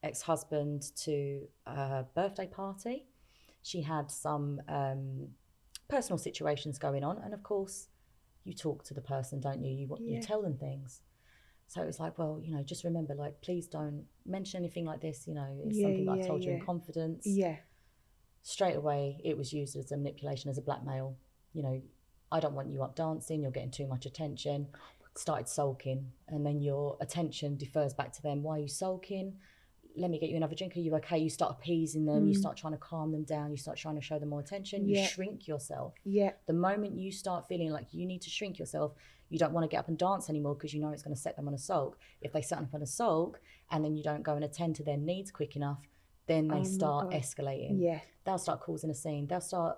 ex-husband to a birthday party. She had some personal situations going on, and of course, you talk to the person, don't you? You tell them things. So it was like, well, you know, just remember, like, please don't mention anything like this, you know, it's something that I told you in confidence. Yeah. Straight away, it was used as a manipulation, as a blackmail. You know, I don't want you up dancing, you're getting too much attention. Started sulking, and then your attention defers back to them. Why are you sulking? Let me get you another drink. Are you okay? You start appeasing them. You start trying to calm them down. You start trying to show them more attention. You shrink yourself. Yeah. The moment you start feeling like you need to shrink yourself, you don't want to get up and dance anymore because you know it's going to set them on a sulk. If they set up on a sulk and then you don't go and attend to their needs quick enough, then they start escalating. Yeah. They'll start causing a scene. They'll start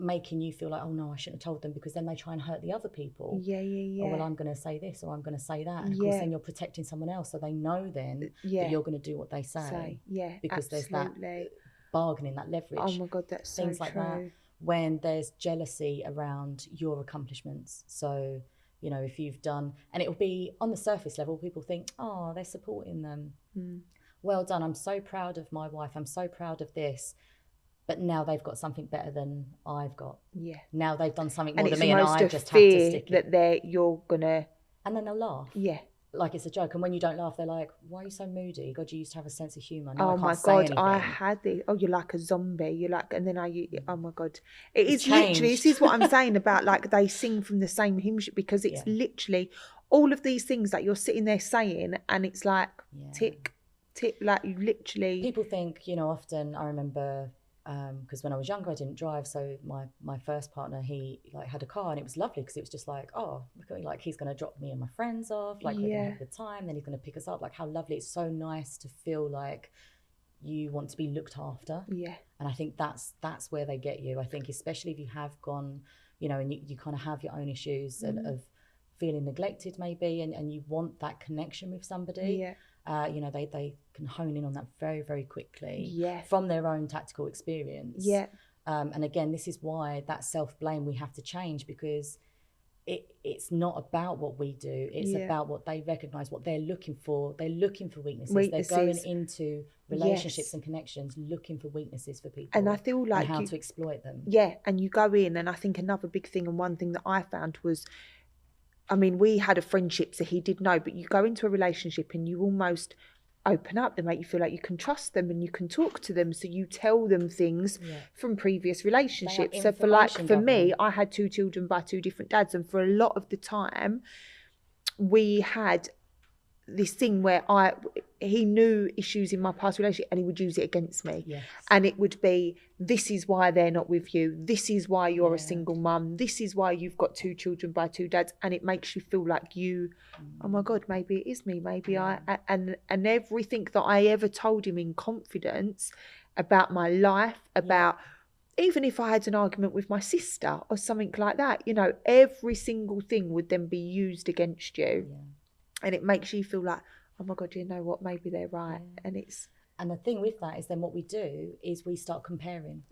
making you feel like, oh no, I shouldn't have told them, because then they try and hurt the other people. Yeah. Oh, well, I'm going to say this or I'm going to say that. And of course then you're protecting someone else, so they know then that you're going to do what they say. Yeah, because absolutely. There's that bargaining, that leverage. Oh my God, that's so things like true. That. When there's jealousy around your accomplishments. So, you know, if you've done, and it'll be on the surface level, people think, oh, they're supporting them. Well done. I'm so proud of my wife. I'm so proud of this. But now they've got something better than I've got. Yeah. Now they've done something more than me, and I just have to stick it. That you're gonna. And then they'll laugh. Yeah. Like it's a joke, and when you don't laugh, they're like, "Why are you so moody? God, you used to have a sense of humour." Now I can't say anything. I had the. Oh, you're like a zombie. You're like, and then oh my God, it's literally. This is what I'm saying about like they sing from the same hymn sheet, because it's literally all of these things that you're sitting there saying, and it's like tick, tick, like you literally. People think, you know, often I remember. Because when I was younger, I didn't drive. So my first partner, he like had a car, and it was lovely because it was just like, oh, like he's going to drop me and my friends off. Like we're going to have a good time. Then he's going to pick us up. Like how lovely. It's so nice to feel like you want to be looked after. Yeah. And I think that's where they get you. I think especially if you have gone, you know, and you kind of have your own issues and of feeling neglected maybe, and you want that connection with somebody. Yeah. You know, they can hone in on that very, very quickly from their own tactical experience. Yeah. And again, this is why that self-blame we have to change, because it's not about what we do. It's about what they recognise, what they're looking for. They're looking for weaknesses. They're going into relationships and connections looking for weaknesses for people. And I feel like and how to exploit them. Yeah, and you go in, and I think another big thing, and one thing that I found was, I mean, we had a friendship, so he did know, but you go into a relationship and you almost open up. They make you feel like you can trust them and you can talk to them, so you tell them things from previous relationships. So for me, I had 2 children by 2 different dads, and for a lot of the time we had this thing where he knew issues in my past relationship and he would use it against me. And it would be, this is why they're not with you, this is why you're a single mum, this is why you've got 2 children by 2 dads, and it makes you feel like oh my God, maybe it is me, maybe and everything that I ever told him in confidence about my life, about even if I had an argument with my sister or something like that, you know, every single thing would then be used against you. And it makes you feel like, oh my God, you know what, maybe they're right. And the thing with that is then what we do is we start comparing.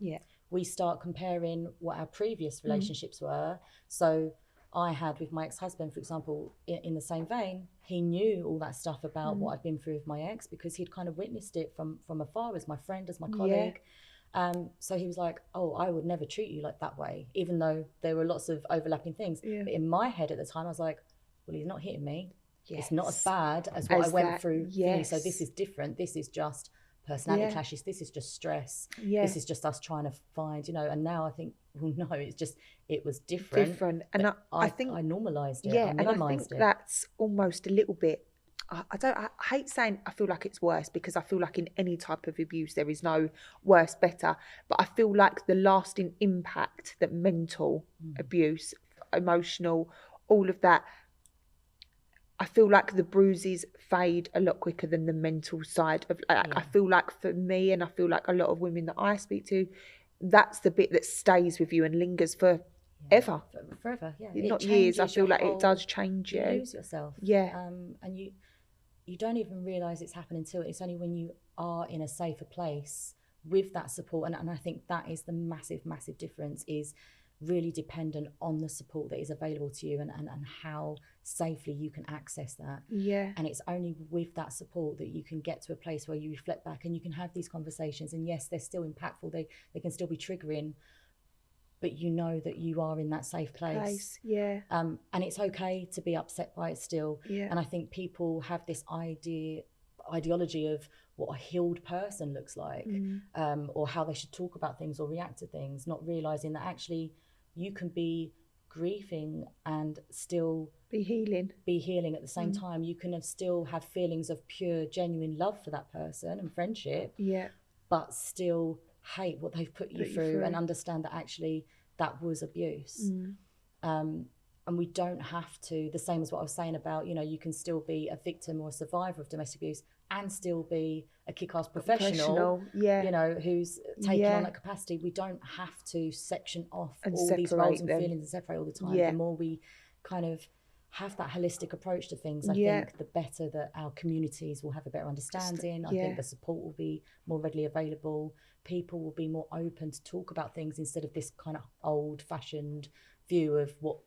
We start comparing what our previous relationships were. So I had with my ex-husband, for example, in the same vein, he knew all that stuff about what I'd been through with my ex, because he'd kind of witnessed it from afar, as my friend, as my colleague. So he was like, oh, I would never treat you like that way, even though there were lots of overlapping things. But in my head at the time, I was like, well, he's not hitting me. It's not as bad as what I went through. So this is different. This is just personality clashes. This is just stress. This is just us trying to find, you know. And now I think, well, no, it was different. And I think I normalised it. Yeah, and I think that's almost a little bit. I hate saying I feel like it's worse, because I feel like in any type of abuse there is no worse, better. But I feel like the lasting impact that mental abuse, emotional, all of that, I feel like the bruises fade a lot quicker than the mental side of. I feel like for me, and I feel like a lot of women that I speak to, that's the bit that stays with you and lingers forever. Forever, Not years. I feel like it does change you. You lose yourself. And you don't even realise it's happening until it's only when you are in a safer place with that support. And I think that is the massive difference, is really dependent on the support that is available to you and how safely you can access that. And it's only with that support that you can get to a place where you reflect back and you can have these conversations. And yes, they're still impactful, they can still be triggering, but you know that you are in that safe place. And it's okay to be upset by it still. And I think people have this ideology of what a healed person looks like, or how they should talk about things or react to things, not realising that actually you can be grieving and still be healing at the same time. You can still have feelings of pure, genuine love for that person and friendship, but still hate what they've put you through and understand that actually that was abuse. And we don't have to, the same as what I was saying about, you know, you can still be a victim or a survivor of domestic abuse and still be a kick-ass professional, you know, who's taking on that capacity. We don't have to section off and all these roles and feelings and separate all the time. The more we kind of have that holistic approach to things, I think the better that our communities will have a better understanding. I think the support will be more readily available. People will be more open to talk about things instead of this kind of old-fashioned view of what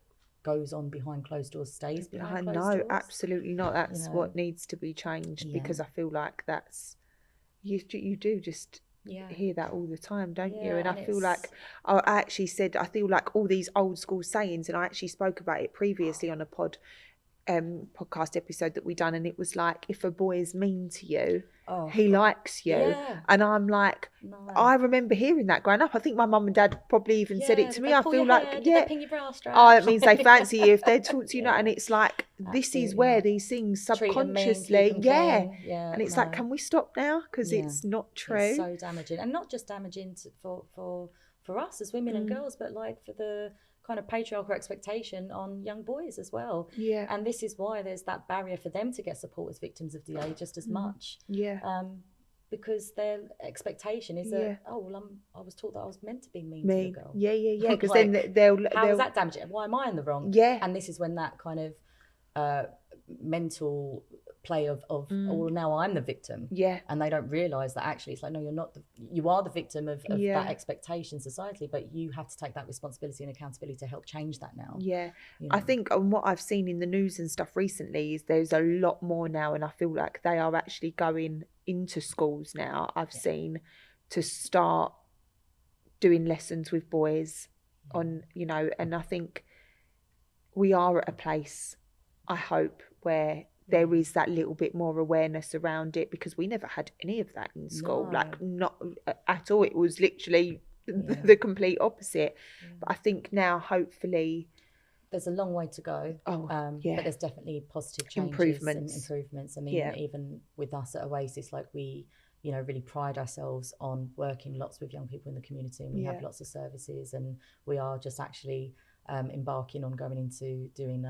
goes on behind closed doors stays behind closed doors. No, absolutely not. That's what needs to be changed, because I feel like that's you do just hear that all the time, don't you? And I feel like I actually said, I feel like all these old school sayings, and I actually spoke about it previously on a podcast episode that we done, and it was like, if a boy is mean to you, he likes you. And I'm like, I remember hearing that growing up. I think my mum and dad probably even said it to me. I feel like ping your bra strap? Oh, it means they fancy you if they talk to you. And it's like, this is where these things subconsciously and it's like, can we stop now, because it's not true. It's so damaging, and not just damaging for us as women and girls, but like for the kind of patriarchal expectation on young boys as well. And this is why there's that barrier for them to get support as victims of DA just as much. Because their expectation is that, oh, well, I was taught that I was meant to be mean to a girl. Because like, then they'll how is that damaging? Why am I in the wrong? And this is when that kind of mental play of oh, now I'm the victim. Yeah. And they don't realise that actually it's like, no, you're not. You are the victim of that expectation societally, but you have to take that responsibility and accountability to help change that now. Yeah. You know? I think on what I've seen in the news and stuff recently is there's a lot more now, and I feel like they are actually going into schools now, I've seen, to start doing lessons with boys on, you know, and I think we are at a place, I hope, where there is that little bit more awareness around it, because we never had any of that in school. No. Like, not at all. It was literally the complete opposite. But I think now, hopefully, there's a long way to go. But there's definitely positive changes, improvements. I mean, even with us at Oasis, like we, you know, really pride ourselves on working lots with young people in the community, and we have lots of services, and we are just actually embarking on going into doing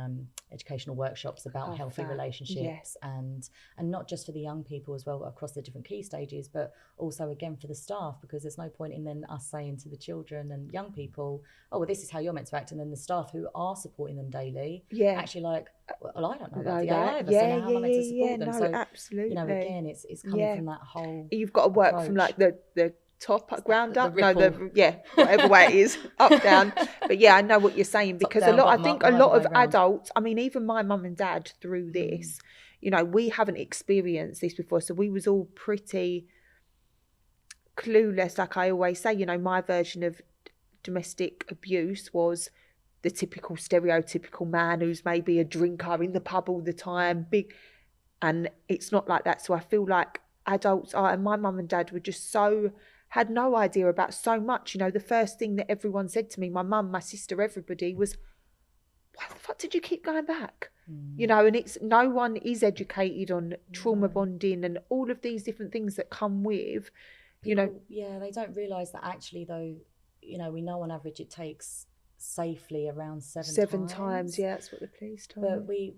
educational workshops about healthy relationships, and not just for the young people as well across the different key stages, but also again for the staff, because there's no point in then us saying to the children and young people, oh well, this is how you're meant to act, and then the staff who are supporting them daily actually like, well, I don't know about DA either, so now how am I meant to support them? So absolutely, you know, again, it's coming from that whole you've got to work approach. From like the top ground up, ripple. Whatever way it is, up down. But yeah, I know what you're saying, because down, I think a lot of around. adults, I mean, even my mum and dad through this, you know, we haven't experienced this before, so we was all pretty clueless. Like I always say, you know, my version of domestic abuse was the typical stereotypical man who's maybe a drinker in the pub all the time, big, and it's not like that. So I feel like adults are, and my mum and dad were just had no idea about so much. You know, the first thing that everyone said to me, my mum, my sister, everybody, was, why the fuck did you keep going back? You know, and it's, no one is educated on trauma bonding and all of these different things that come with, you know. Yeah, they don't realise that actually though, you know, we know on average it takes safely around seven times. Yeah, that's what the police told me. But we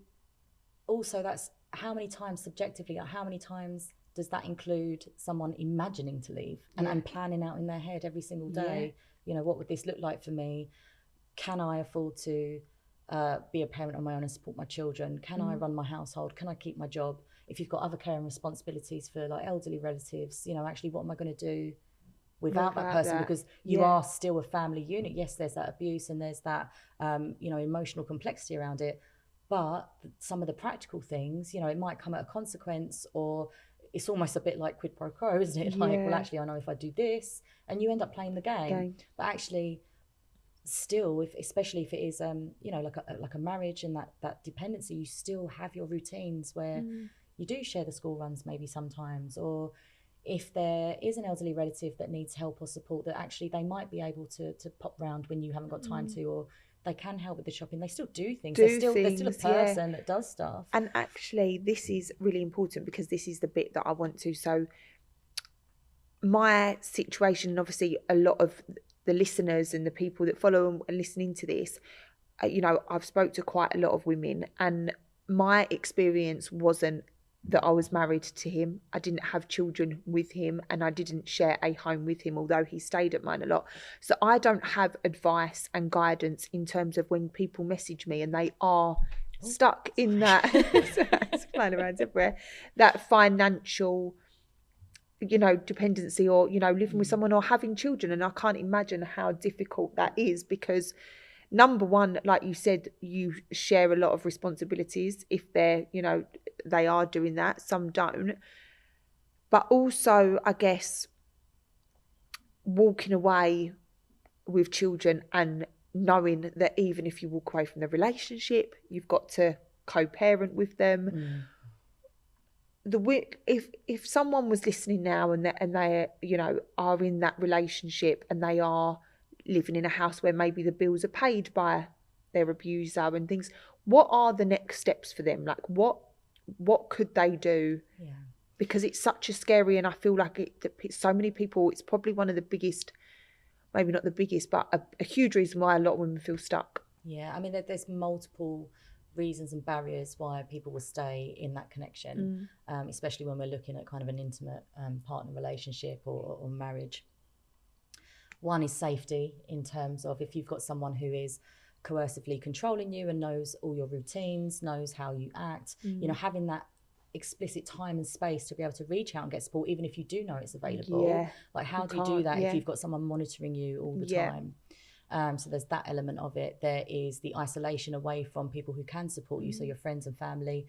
also, that's how many times subjectively, or how many times does that include someone imagining to leave and planning out in their head every single day, you know, what would this look like for me? Can I afford to be a parent on my own and support my children? Can I run my household? Can I keep my job? If you've got other care and responsibilities for like elderly relatives, you know, actually what am I going to do without that person? Because you are still a family unit. Yes, there's that abuse and there's that, you know, emotional complexity around it. But some of the practical things, you know, it might come at a consequence, or it's almost a bit like quid pro quo, isn't it? Like, well, actually, I know if I do this, and you end up playing the game. But actually, still, especially if it is, you know, like a marriage and that dependency, you still have your routines where you do share the school runs maybe sometimes, or if there is an elderly relative that needs help or support, that actually they might be able to pop round when you haven't got time to, or they can help with the shopping. They still do things. There's still a person that does stuff. And actually, this is really important, because this is the bit that I want to. So my situation, and obviously a lot of the listeners and the people that follow and listening to this, you know, I've spoke to quite a lot of women, and my experience wasn't that I was married to him. I didn't have children with him, and I didn't share a home with him, although he stayed at mine a lot. So I don't have advice and guidance in terms of when people message me and they are stuck in that, it's flying around everywhere, that financial, you know, dependency, or, you know, living with someone or having children. And I can't imagine how difficult that is, because number one, like you said, you share a lot of responsibilities if they're, you know, they are doing that. Some don't. But also, I guess, walking away with children and knowing that even if you walk away from the relationship, you've got to co-parent with them. If someone was listening now and they you know, are in that relationship and they are living in a house where maybe the bills are paid by their abuser and things, what are the next steps for them? Like, what could they do? Because it's such a scary, and I feel like so many people, it's probably one of the biggest, maybe not the biggest, but a huge reason why a lot of women feel stuck. I mean, there's multiple reasons and barriers why people will stay in that connection, especially when we're looking at kind of an intimate partner relationship or marriage. One is safety, in terms of if you've got someone who is coercively controlling you and knows all your routines, knows how you act, you know, having that explicit time and space to be able to reach out and get support, even if you do know it's available. Yeah. Like, how You do you do can't, that yeah. if you've got someone monitoring you all the time? So there's that element of it. There is the isolation away from people who can support you, so your friends and family,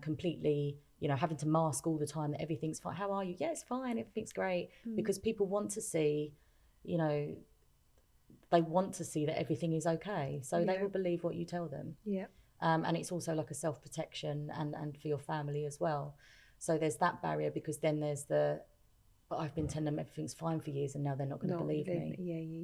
completely, you know, having to mask all the time that everything's fine. How are you? Yeah, it's fine, everything's great. Because people want to see, you know, they want to see that everything is okay, so they will believe what you tell them. And it's also like a self-protection and for your family as well. So there's that barrier, because then there's the, but I've been telling them everything's fine for years and now they're not going to believe me.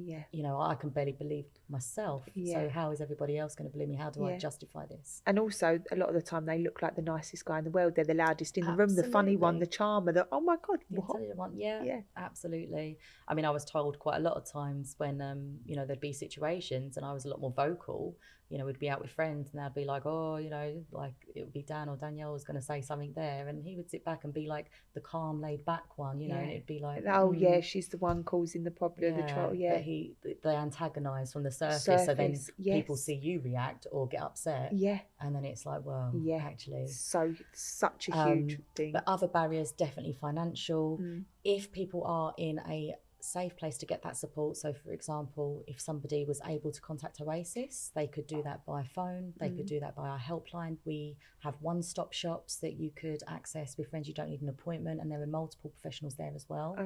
Yeah. You know, I can barely believe myself. So how is everybody else going to believe me? How do I justify this? And also, a lot of the time, they look like the nicest guy in the world. They're the loudest in the room, the funny one, the charmer, the, oh my God, the intelligent one. Yeah, absolutely. I mean, I was told quite a lot of times when, you know, there'd be situations and I was a lot more vocal. You know, we'd be out with friends and they'd be like, oh, you know, like it would be Dan or Danielle was going to say something there. And he would sit back and be like the calm, laid back one, you know, and it'd be like, oh, yeah, she's the one causing the problem, the trouble, But they antagonise from the surface. So then people see you react or get upset. And then it's like, well, actually. So, such a huge thing. But other barriers, definitely financial. If people are in a safe place to get that support, so for example, if somebody was able to contact Oasis, they could do that by phone, they could do that by our helpline. We have one-stop shops that you could access with friends. You don't need an appointment, and there are multiple professionals there as well.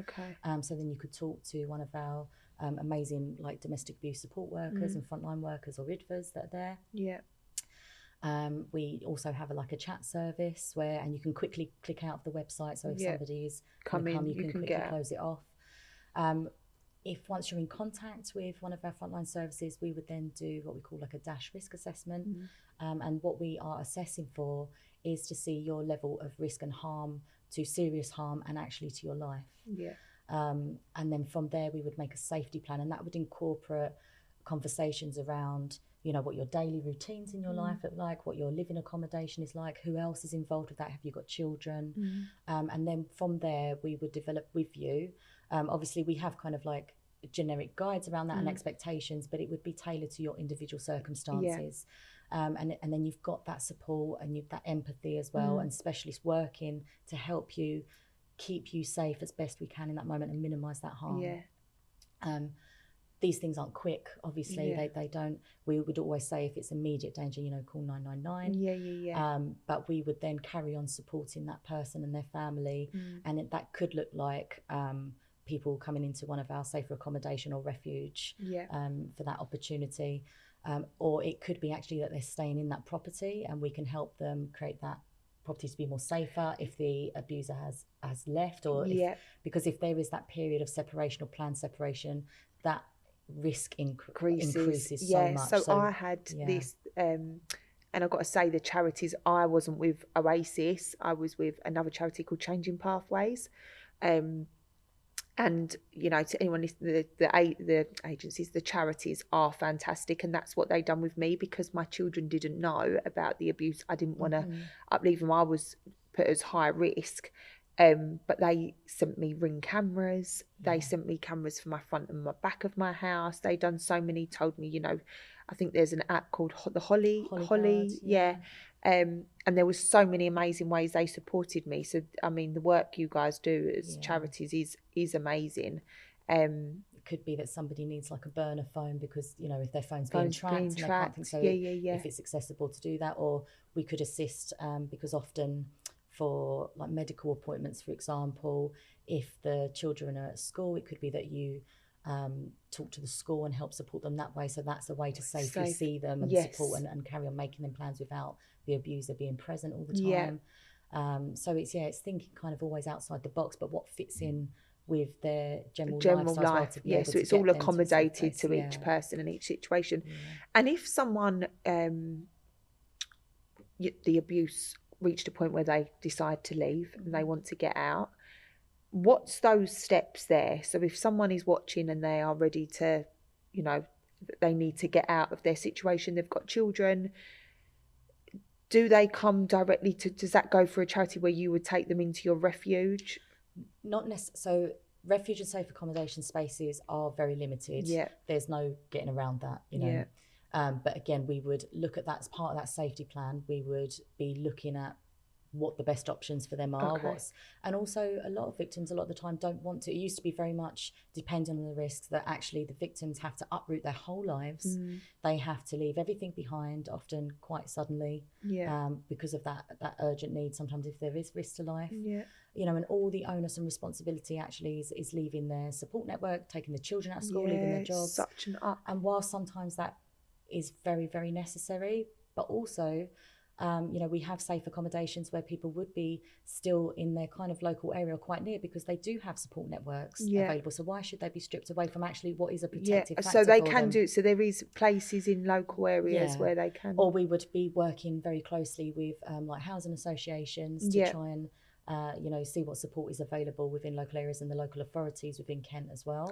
So then you could talk to one of our amazing like domestic abuse support workers and frontline workers or IDVAs that are there. We also have a chat service where, and you can quickly click out of the website, so if somebody is coming, you can quickly close it off. If once you're in contact with one of our frontline services, we would then do what we call like a dash risk assessment. And what we are assessing for is to see your level of risk and harm, to serious harm and actually to your life. And then from there, we would make a safety plan, and that would incorporate conversations around, you know, what your daily routines in your life look like, what your living accommodation is like, who else is involved with that, have you got children? And then from there, we would develop with you. Obviously, we have kind of like generic guides around that and expectations, but it would be tailored to your individual circumstances. And then you've got that support and you've that empathy as well, and specialists working to help you keep you safe as best we can in that moment and minimise that harm. These things aren't quick, obviously. They don't. We would always say if it's immediate danger, you know, call 999. But we would then carry on supporting that person and their family, and that could look like people coming into one of our safer accommodation or refuge for that opportunity, or it could be actually that they're staying in that property and we can help them create that property to be more safer if the abuser has left, or because if there is that period of separation or planned separation, that risk increases so much. So I had this and I've got to say, the charities, I wasn't with Oasis, I was with another charity called Changing Pathways. And, you know, to anyone listening, the agencies, the charities are fantastic, and that's what they done with me, because my children didn't know about the abuse. I didn't want to upleave them. I was put as high risk. But they sent me Ring cameras. They sent me cameras for my front and my back of my house. They done so many, told me, you know, I think there's an app called the Holly. And there was so many amazing ways they supported me. So, I mean, the work you guys do as charities is amazing. It could be that somebody needs like a burner phone because, you know, if their phone's being tracked and they can't think, so if it's accessible to do that, or we could assist because often for like medical appointments, for example, if the children are at school, it could be that you talk to the school and help support them that way. So that's a way to safely see them and support and carry on making them plans without the abuser being present all the time. So it's thinking kind of always outside the box, but what fits in with their general life. To be able so to it's all get them accommodated to each person and each situation. And if someone the abuse reached a point where they decide to leave and they want to get out, what's those steps there? So if someone is watching and they are ready to, you know, they need to get out of their situation, they've got children, do they come directly to, does that go for a charity where you would take them into your refuge? Not necessarily. So refuge and safe accommodation spaces are very limited. There's no getting around that, you know. But again, we would look at that as part of that safety plan. We would be looking at what the best options for them are. And also a lot of victims a lot of the time don't want to. It used to be very much dependent on the risks that actually the victims have to uproot their whole lives. They have to leave everything behind, often quite suddenly, because of that urgent need. Sometimes if there is risk to life, you know, and all the onus and responsibility actually is leaving their support network, taking the children out of school, leaving their jobs. Such an up. And while sometimes that is very, very necessary, but also you know, we have safe accommodations where people would be still in their kind of local area or quite near, because they do have support networks available. So why should they be stripped away from actually what is a protective factor so they for can them? do it. So there is places in local areas where they can. Or we would be working very closely with like housing associations to try and you know, see what support is available within local areas and the local authorities within Kent as well.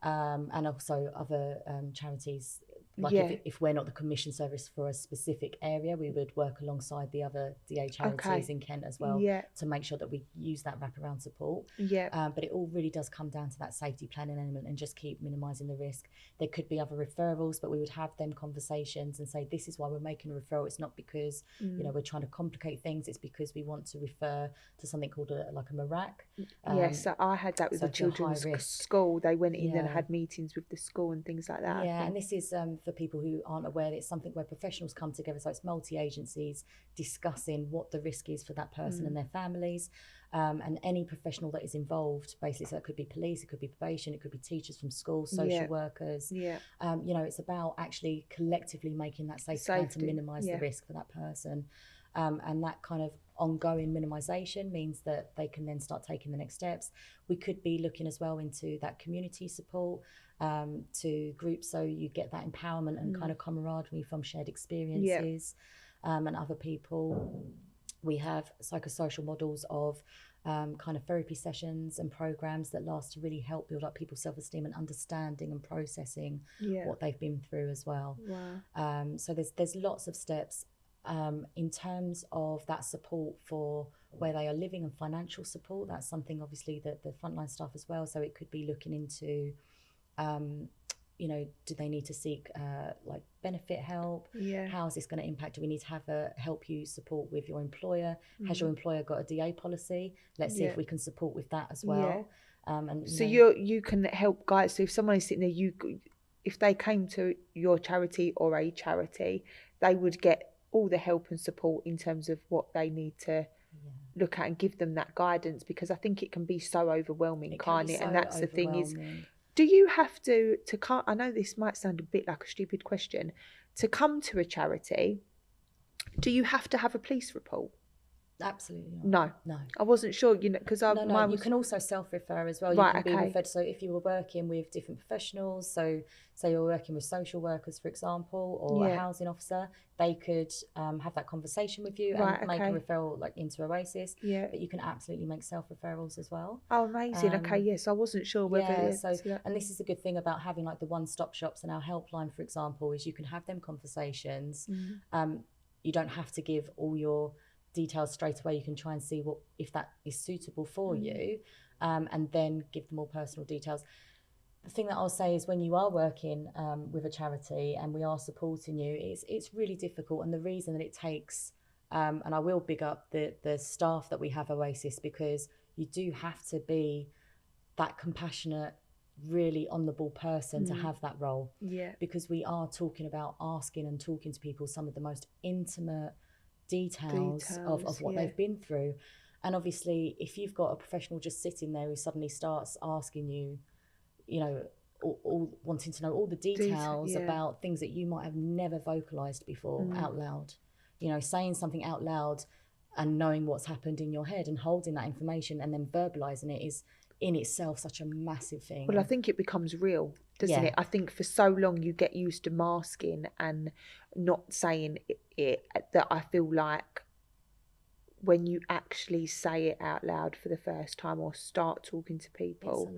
And also other charities. Like if we're not the commission service for a specific area, we would work alongside the other DA charities in Kent as well to make sure that we use that wraparound support. But it all really does come down to that safety planning element and just keep minimising the risk. There could be other referrals, but we would have them conversations and say, this is why we're making a referral. It's not because you know, we're trying to complicate things. It's because we want to refer to something called like a MARAC. So I had that with the children's school. They went in and had meetings with the school and things like that. And this is for people who aren't aware, it's something where professionals come together. So it's multi-agencies discussing what the risk is for that person and their families, and any professional that is involved, basically. So it could be police, it could be probation, it could be teachers from schools, social workers. You know, it's about actually collectively making that safe plan to minimise the risk for that person. And that kind of ongoing minimisation means that they can then start taking the next steps. We could be looking as well into that community support to groups, so you get that empowerment and kind of camaraderie from shared experiences and other people. We have psychosocial models of kind of therapy sessions and programs that last to really help build up people's self-esteem and understanding and processing what they've been through as well. So there's lots of steps. In terms of that support for where they are living and financial support, that's something obviously that the frontline staff as well. So it could be looking into, you know, do they need to seek like benefit help? How is this going to impact? Do we need to have a help you support with your employer? Has your employer got a DA policy? Let's see if we can support with that as well. And so you can help guys. So if someone is sitting there, if they came to your charity or a charity, they would get all the help and support in terms of what they need to look at and give them that guidance, because I think it can be so overwhelming, can't it? And that's the thing is, do you have to come? I know this might sound a bit like a stupid question. To come to a charity, do you have to have a police report? Absolutely not. No. I wasn't sure, you know, because you can also self-refer as well. You can be referred. So if you were working with different professionals, so say you're working with social workers, for example, or a housing officer, they could have that conversation with you and make a referral like into Oasis. But you can absolutely make self-referrals as well. Oh, amazing. Yes, I wasn't sure whether. And this is a good thing about having like the one-stop shops and our helpline, for example, is you can have them conversations. You don't have to give all your details straight away. You can try and see what if that is suitable for you, and then give them more personal details. The thing that I'll say is when you are working with a charity and we are supporting you, it's really difficult, and the reason that it takes and I will big up the staff that we have at Oasis, because you do have to be that compassionate, really on the ball person to have that role, because we are talking about asking and talking to people some of the most intimate details of what they've been through. And obviously if you've got a professional just sitting there who suddenly starts asking you, you know, all wanting to know all the details about things that you might have never vocalized before out loud, you know, saying something out loud and knowing what's happened in your head and holding that information and then verbalizing it is in itself such a massive thing. Well, I think it becomes real, doesn't it? I think for so long you get used to masking and not saying it, that I feel like when you actually say it out loud for the first time or start talking to people,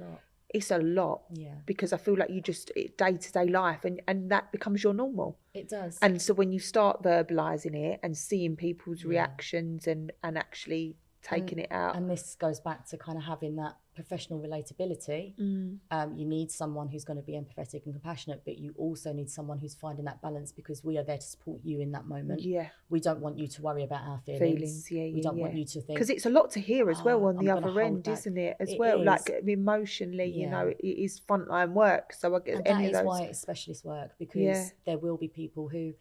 it's a lot. Because I feel like you just day-to-day life and that becomes your normal. It does. And so when you start verbalizing it and seeing people's reactions and actually taking it out. And this goes back to kind of having that professional relatability. You need someone who's going to be empathetic and compassionate, but you also need someone who's finding that balance, because we are there to support you in that moment. We don't want you to worry about our feelings. We don't want you to think, because it's a lot to hear as well on the other end, back. Isn't it? As it well, is. like emotionally, you know, it is frontline work. So I guess that is why it's specialist work, because there will be people who,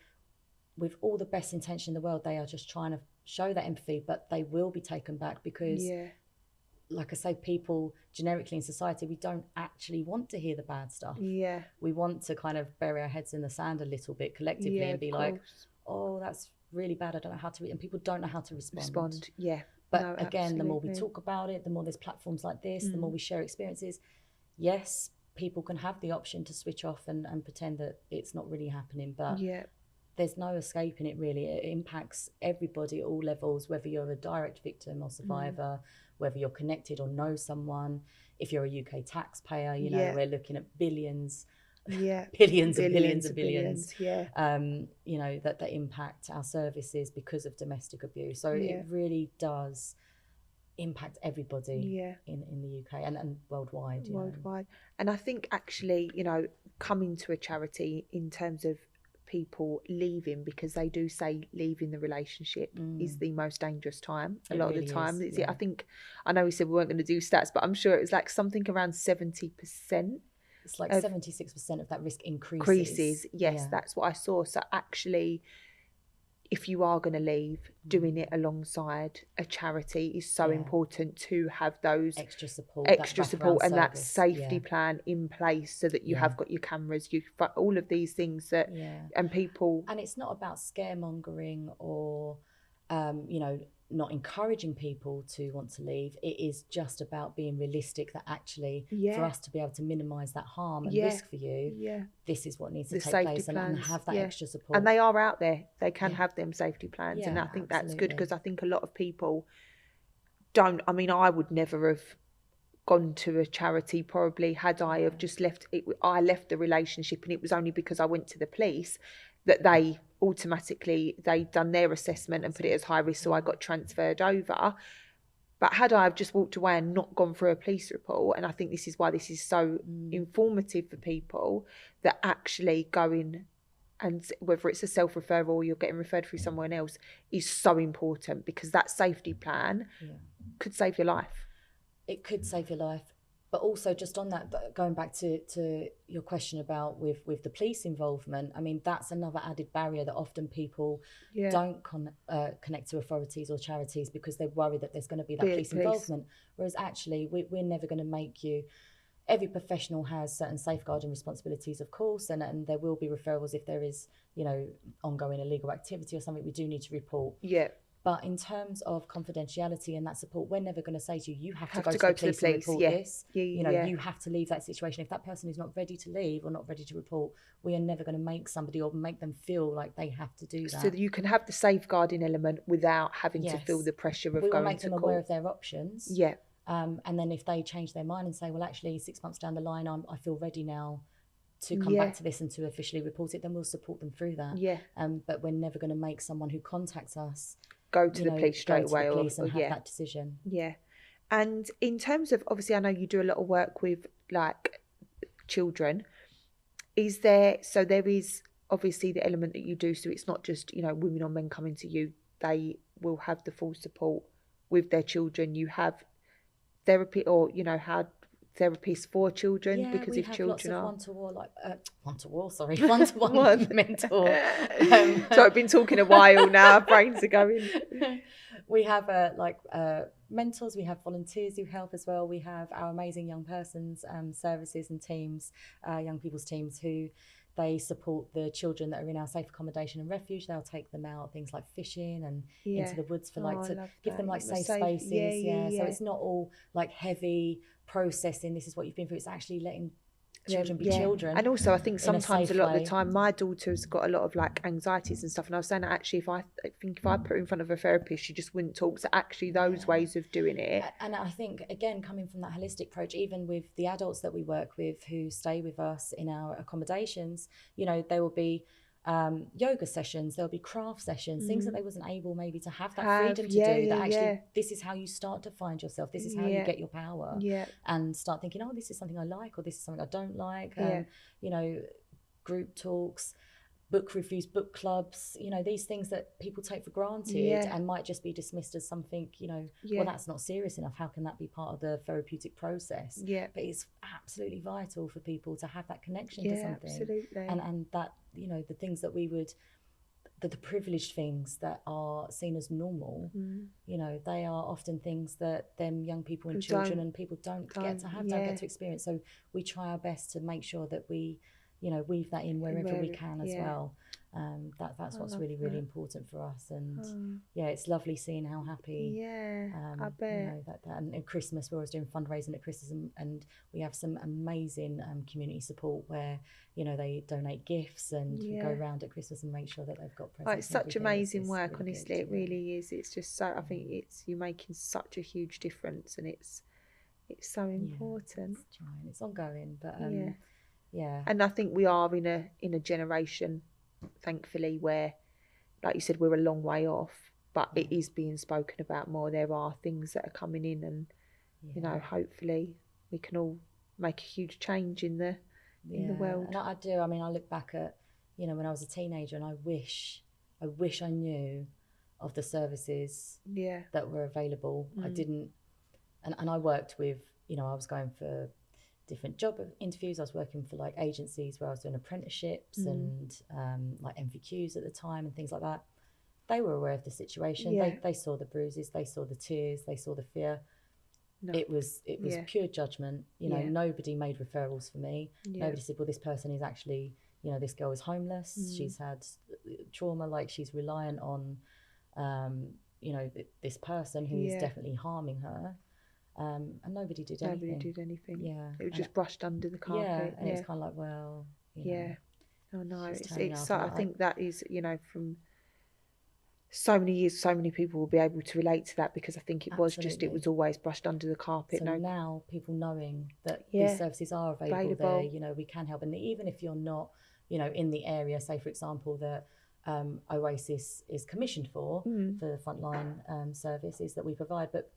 with all the best intention in the world, they are just trying to show that empathy, but they will be taken back because, like I say, people generically in society, we don't actually want to hear the bad stuff. We want to kind of bury our heads in the sand a little bit collectively and be like, oh, that's really bad, I don't know how to, and people don't know how to respond. But no, again, the more we talk about it, the more there's platforms like this, the more we share experiences. Yes, people can have the option to switch off and pretend that it's not really happening, but there's no escaping it, really. It impacts everybody at all levels, whether you're a direct victim or survivor, whether you're connected or know someone. If you're a UK taxpayer, you know, we're looking at billions, billions and billions and billions, you know, that impact our services because of domestic abuse. So it really does impact everybody in the UK and worldwide. Worldwide. And I think actually, you know, coming to a charity in terms of people leaving, because they do say leaving the relationship is the most dangerous time a lot of the time. I think, I know we said we weren't going to do stats, but I'm sure it was like something around 70%. It's like 76% of that risk increases. Yes, that's what I saw. So actually, if you are going to leave, doing it alongside a charity is so important, to have those extra support and that safety plan in place, so that you have got your cameras, all of these things that and people. And it's not about scaremongering or you know, not encouraging people to want to leave. It is just about being realistic, that actually for us to be able to minimise that harm and risk for you, this is what needs to take place, and have that extra support. And they are out there, they can have them safety plans, and I think that's good, because I think a lot of people don't. I mean, I would never have gone to a charity probably had I have just left it. I left the relationship, and it was only because I went to the police that they automatically, they'd done their assessment and put it as high risk, so I got transferred over. But had I have just walked away and not gone through a police report, and I think this is why this is so informative for people, that actually going, and whether it's a self-referral or you're getting referred through someone else, is so important, because that safety plan could save your life. It could save your life. But also, just on that, going back to your question about with the police involvement, I mean, that's another added barrier that often people don't connect to authorities or charities, because they're worried that there's going to be that police involvement. Whereas actually, we're never going to make you. Every professional has certain safeguarding responsibilities, of course, and there will be referrals if there is, you know, ongoing illegal activity or something we do need to report. But in terms of confidentiality and that support, we're never going to say to you, you have to go to the police and report this. You know, you have to leave that situation. If that person is not ready to leave or not ready to report, we are never going to make somebody or make them feel like they have to do that. So that you can have the safeguarding element without having to feel the pressure of going to court. We will make them aware of their options. And then if they change their mind and say, well, actually, 6 months down the line, I feel ready now to come back to this and to officially report it, then we'll support them through that. But we're never going to make someone who contacts us go to the police straight away, or have that decision. And in terms of, obviously, I know you do a lot of work with like children. Is there? So there is obviously the element that you do. So it's not just, you know, women or men coming to you. They will have the full support with their children. You have therapy, or you know, how therapists for children, because if children are one-to-one mentor. So I've been talking a while now, our brains are going. We have mentors, we have volunteers who help as well. We have our amazing young persons services and teams, young people's teams, who they support the children that are in our safe accommodation and refuge. They'll take them out things like fishing and into the woods for to give them like safe spaces. So it's not all like heavy processing, this is what you've been through. It's actually letting children be children. And also I think sometimes a lot of the time my daughter's got a lot of like anxieties and stuff, and I was saying that actually if I put her in front of a therapist, she just wouldn't talk. So actually those ways of doing it. And I think, again, coming from that holistic approach, even with the adults that we work with who stay with us in our accommodations, you know, they will be yoga sessions, there'll be craft sessions, things that they wasn't able maybe to have that freedom to do, that actually this is how you start to find yourself, this is how you get your power, and start thinking, oh, this is something I like, or this is something I don't like. You know, group talks, book reviews, book clubs, you know, these things that people take for granted and might just be dismissed as something, you know, well, that's not serious enough, how can that be part of the therapeutic process? But it's absolutely vital for people to have that connection to something. Absolutely. And that, you know, the things that we would, the privileged things that are seen as normal, you know, they are often things that them young people and children and people don't get to have, don't get to experience. So we try our best to make sure that we, you know, weave that in wherever we can as well. That's what's really, really important for us. And it's lovely seeing how happy. I bet. You know, that and at Christmas, we're always doing fundraising at Christmas, and we have some amazing community support where, you know, they donate gifts, and we go around at Christmas and make sure that they've got presents. It's such amazing work, really honestly. It really is. It's just so, I think you're making such a huge difference, and it's so important. It's trying. It's ongoing, but and I think we are in a generation, thankfully, where, like you said, we're a long way off, but it is being spoken about more. There are things that are coming in, and you know, hopefully we can all make a huge change in the world. And I do. I mean, I look back at, you know, when I was a teenager, and I wish I knew of the services that were available. I didn't, and I worked with, you know, I was going for different job interviews. I was working for like agencies where I was doing apprenticeships and like MVQs at the time and things like that. They were aware of the situation. They saw the bruises, they saw the tears, they saw the fear. It was pure judgment. You know, nobody made referrals for me. Nobody said, well, this person is actually, you know, this girl is homeless. She's had trauma, like she's reliant on, you know, this person who is definitely harming her. And nobody did anything. Yeah. It was just brushed under the carpet. Yeah, and it's kind of like, well, you know, oh no, it's so, I think that is, you know, from so many years, so many people will be able to relate to that, because I think it was always brushed under the carpet. So now people knowing that these services are available there, you know, we can help. And even if you're not, you know, in the area, say for example that Oasis is commissioned for the frontline services that we provide, but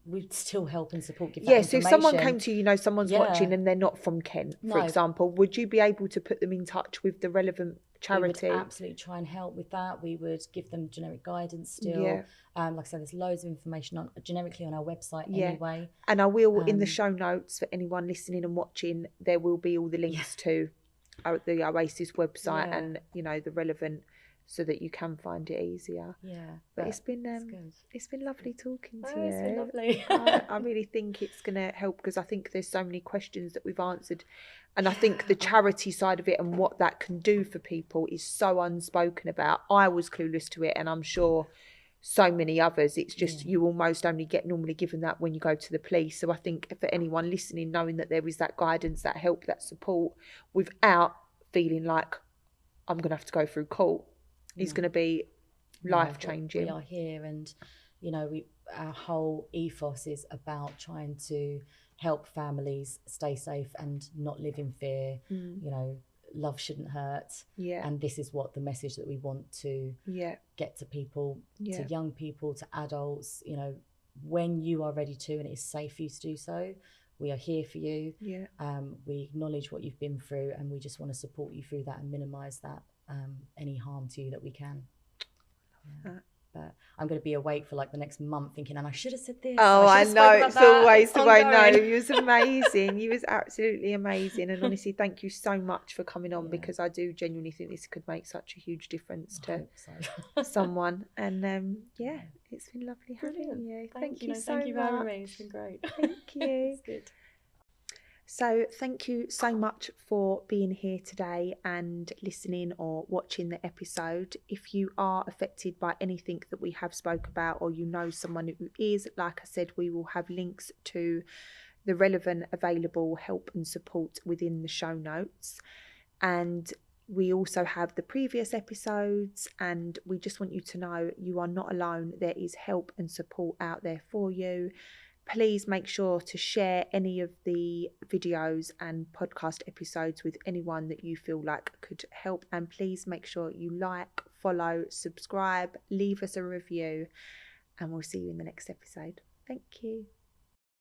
we'd still help and support, give that so if someone came to you, you know, someone's watching and they're not from Kent, for example, would you be able to put them in touch with the relevant charity? We would absolutely try and help with that. We would give them generic guidance still. Like I said, there's loads of information generically on our website anyway. And I will, in the show notes for anyone listening and watching, there will be all the links to the Oasis website and, you know, the relevant, so that you can find it easier. But it's been lovely talking to you. It's been lovely. I really think it's going to help, because I think there's so many questions that we've answered, and I think the charity side of it and what that can do for people is so unspoken about. I was clueless to it, and I'm sure so many others. It's just you almost only get normally given that when you go to the police. So I think for anyone listening, knowing that there is that guidance, that help, that support, without feeling like I'm going to have to go through court, is going to be life changing. We are here, and you know, our whole ethos is about trying to help families stay safe and not live in fear. You know, love shouldn't hurt. And this is what the message that we want to get to people, to young people, to adults. You know, when you are ready to, and it is safe for you to do so, we are here for you. We acknowledge what you've been through, and we just want to support you through that and minimise that any harm to you that we can. But I'm going to be awake for like the next month thinking, and I should have said this. Oh, I know, it's always the way. No, you was amazing. You was absolutely amazing, and honestly, thank you so much for coming on, because I do genuinely think this could make such a huge difference to someone. And it's been lovely having you. Thank you so much. Thank you for having me. It's been great. Thank you. It's good. So thank you so much for being here today and listening or watching the episode. If you are affected by anything that we have spoke about, or you know someone who is, like I said, we will have links to the relevant available help and support within the show notes. And we also have the previous episodes, and we just want you to know you are not alone. There is help and support out there for you. Please make sure to share any of the videos and podcast episodes with anyone that you feel like could help. And please make sure you like, follow, subscribe, leave us a review, and we'll see you in the next episode. Thank you.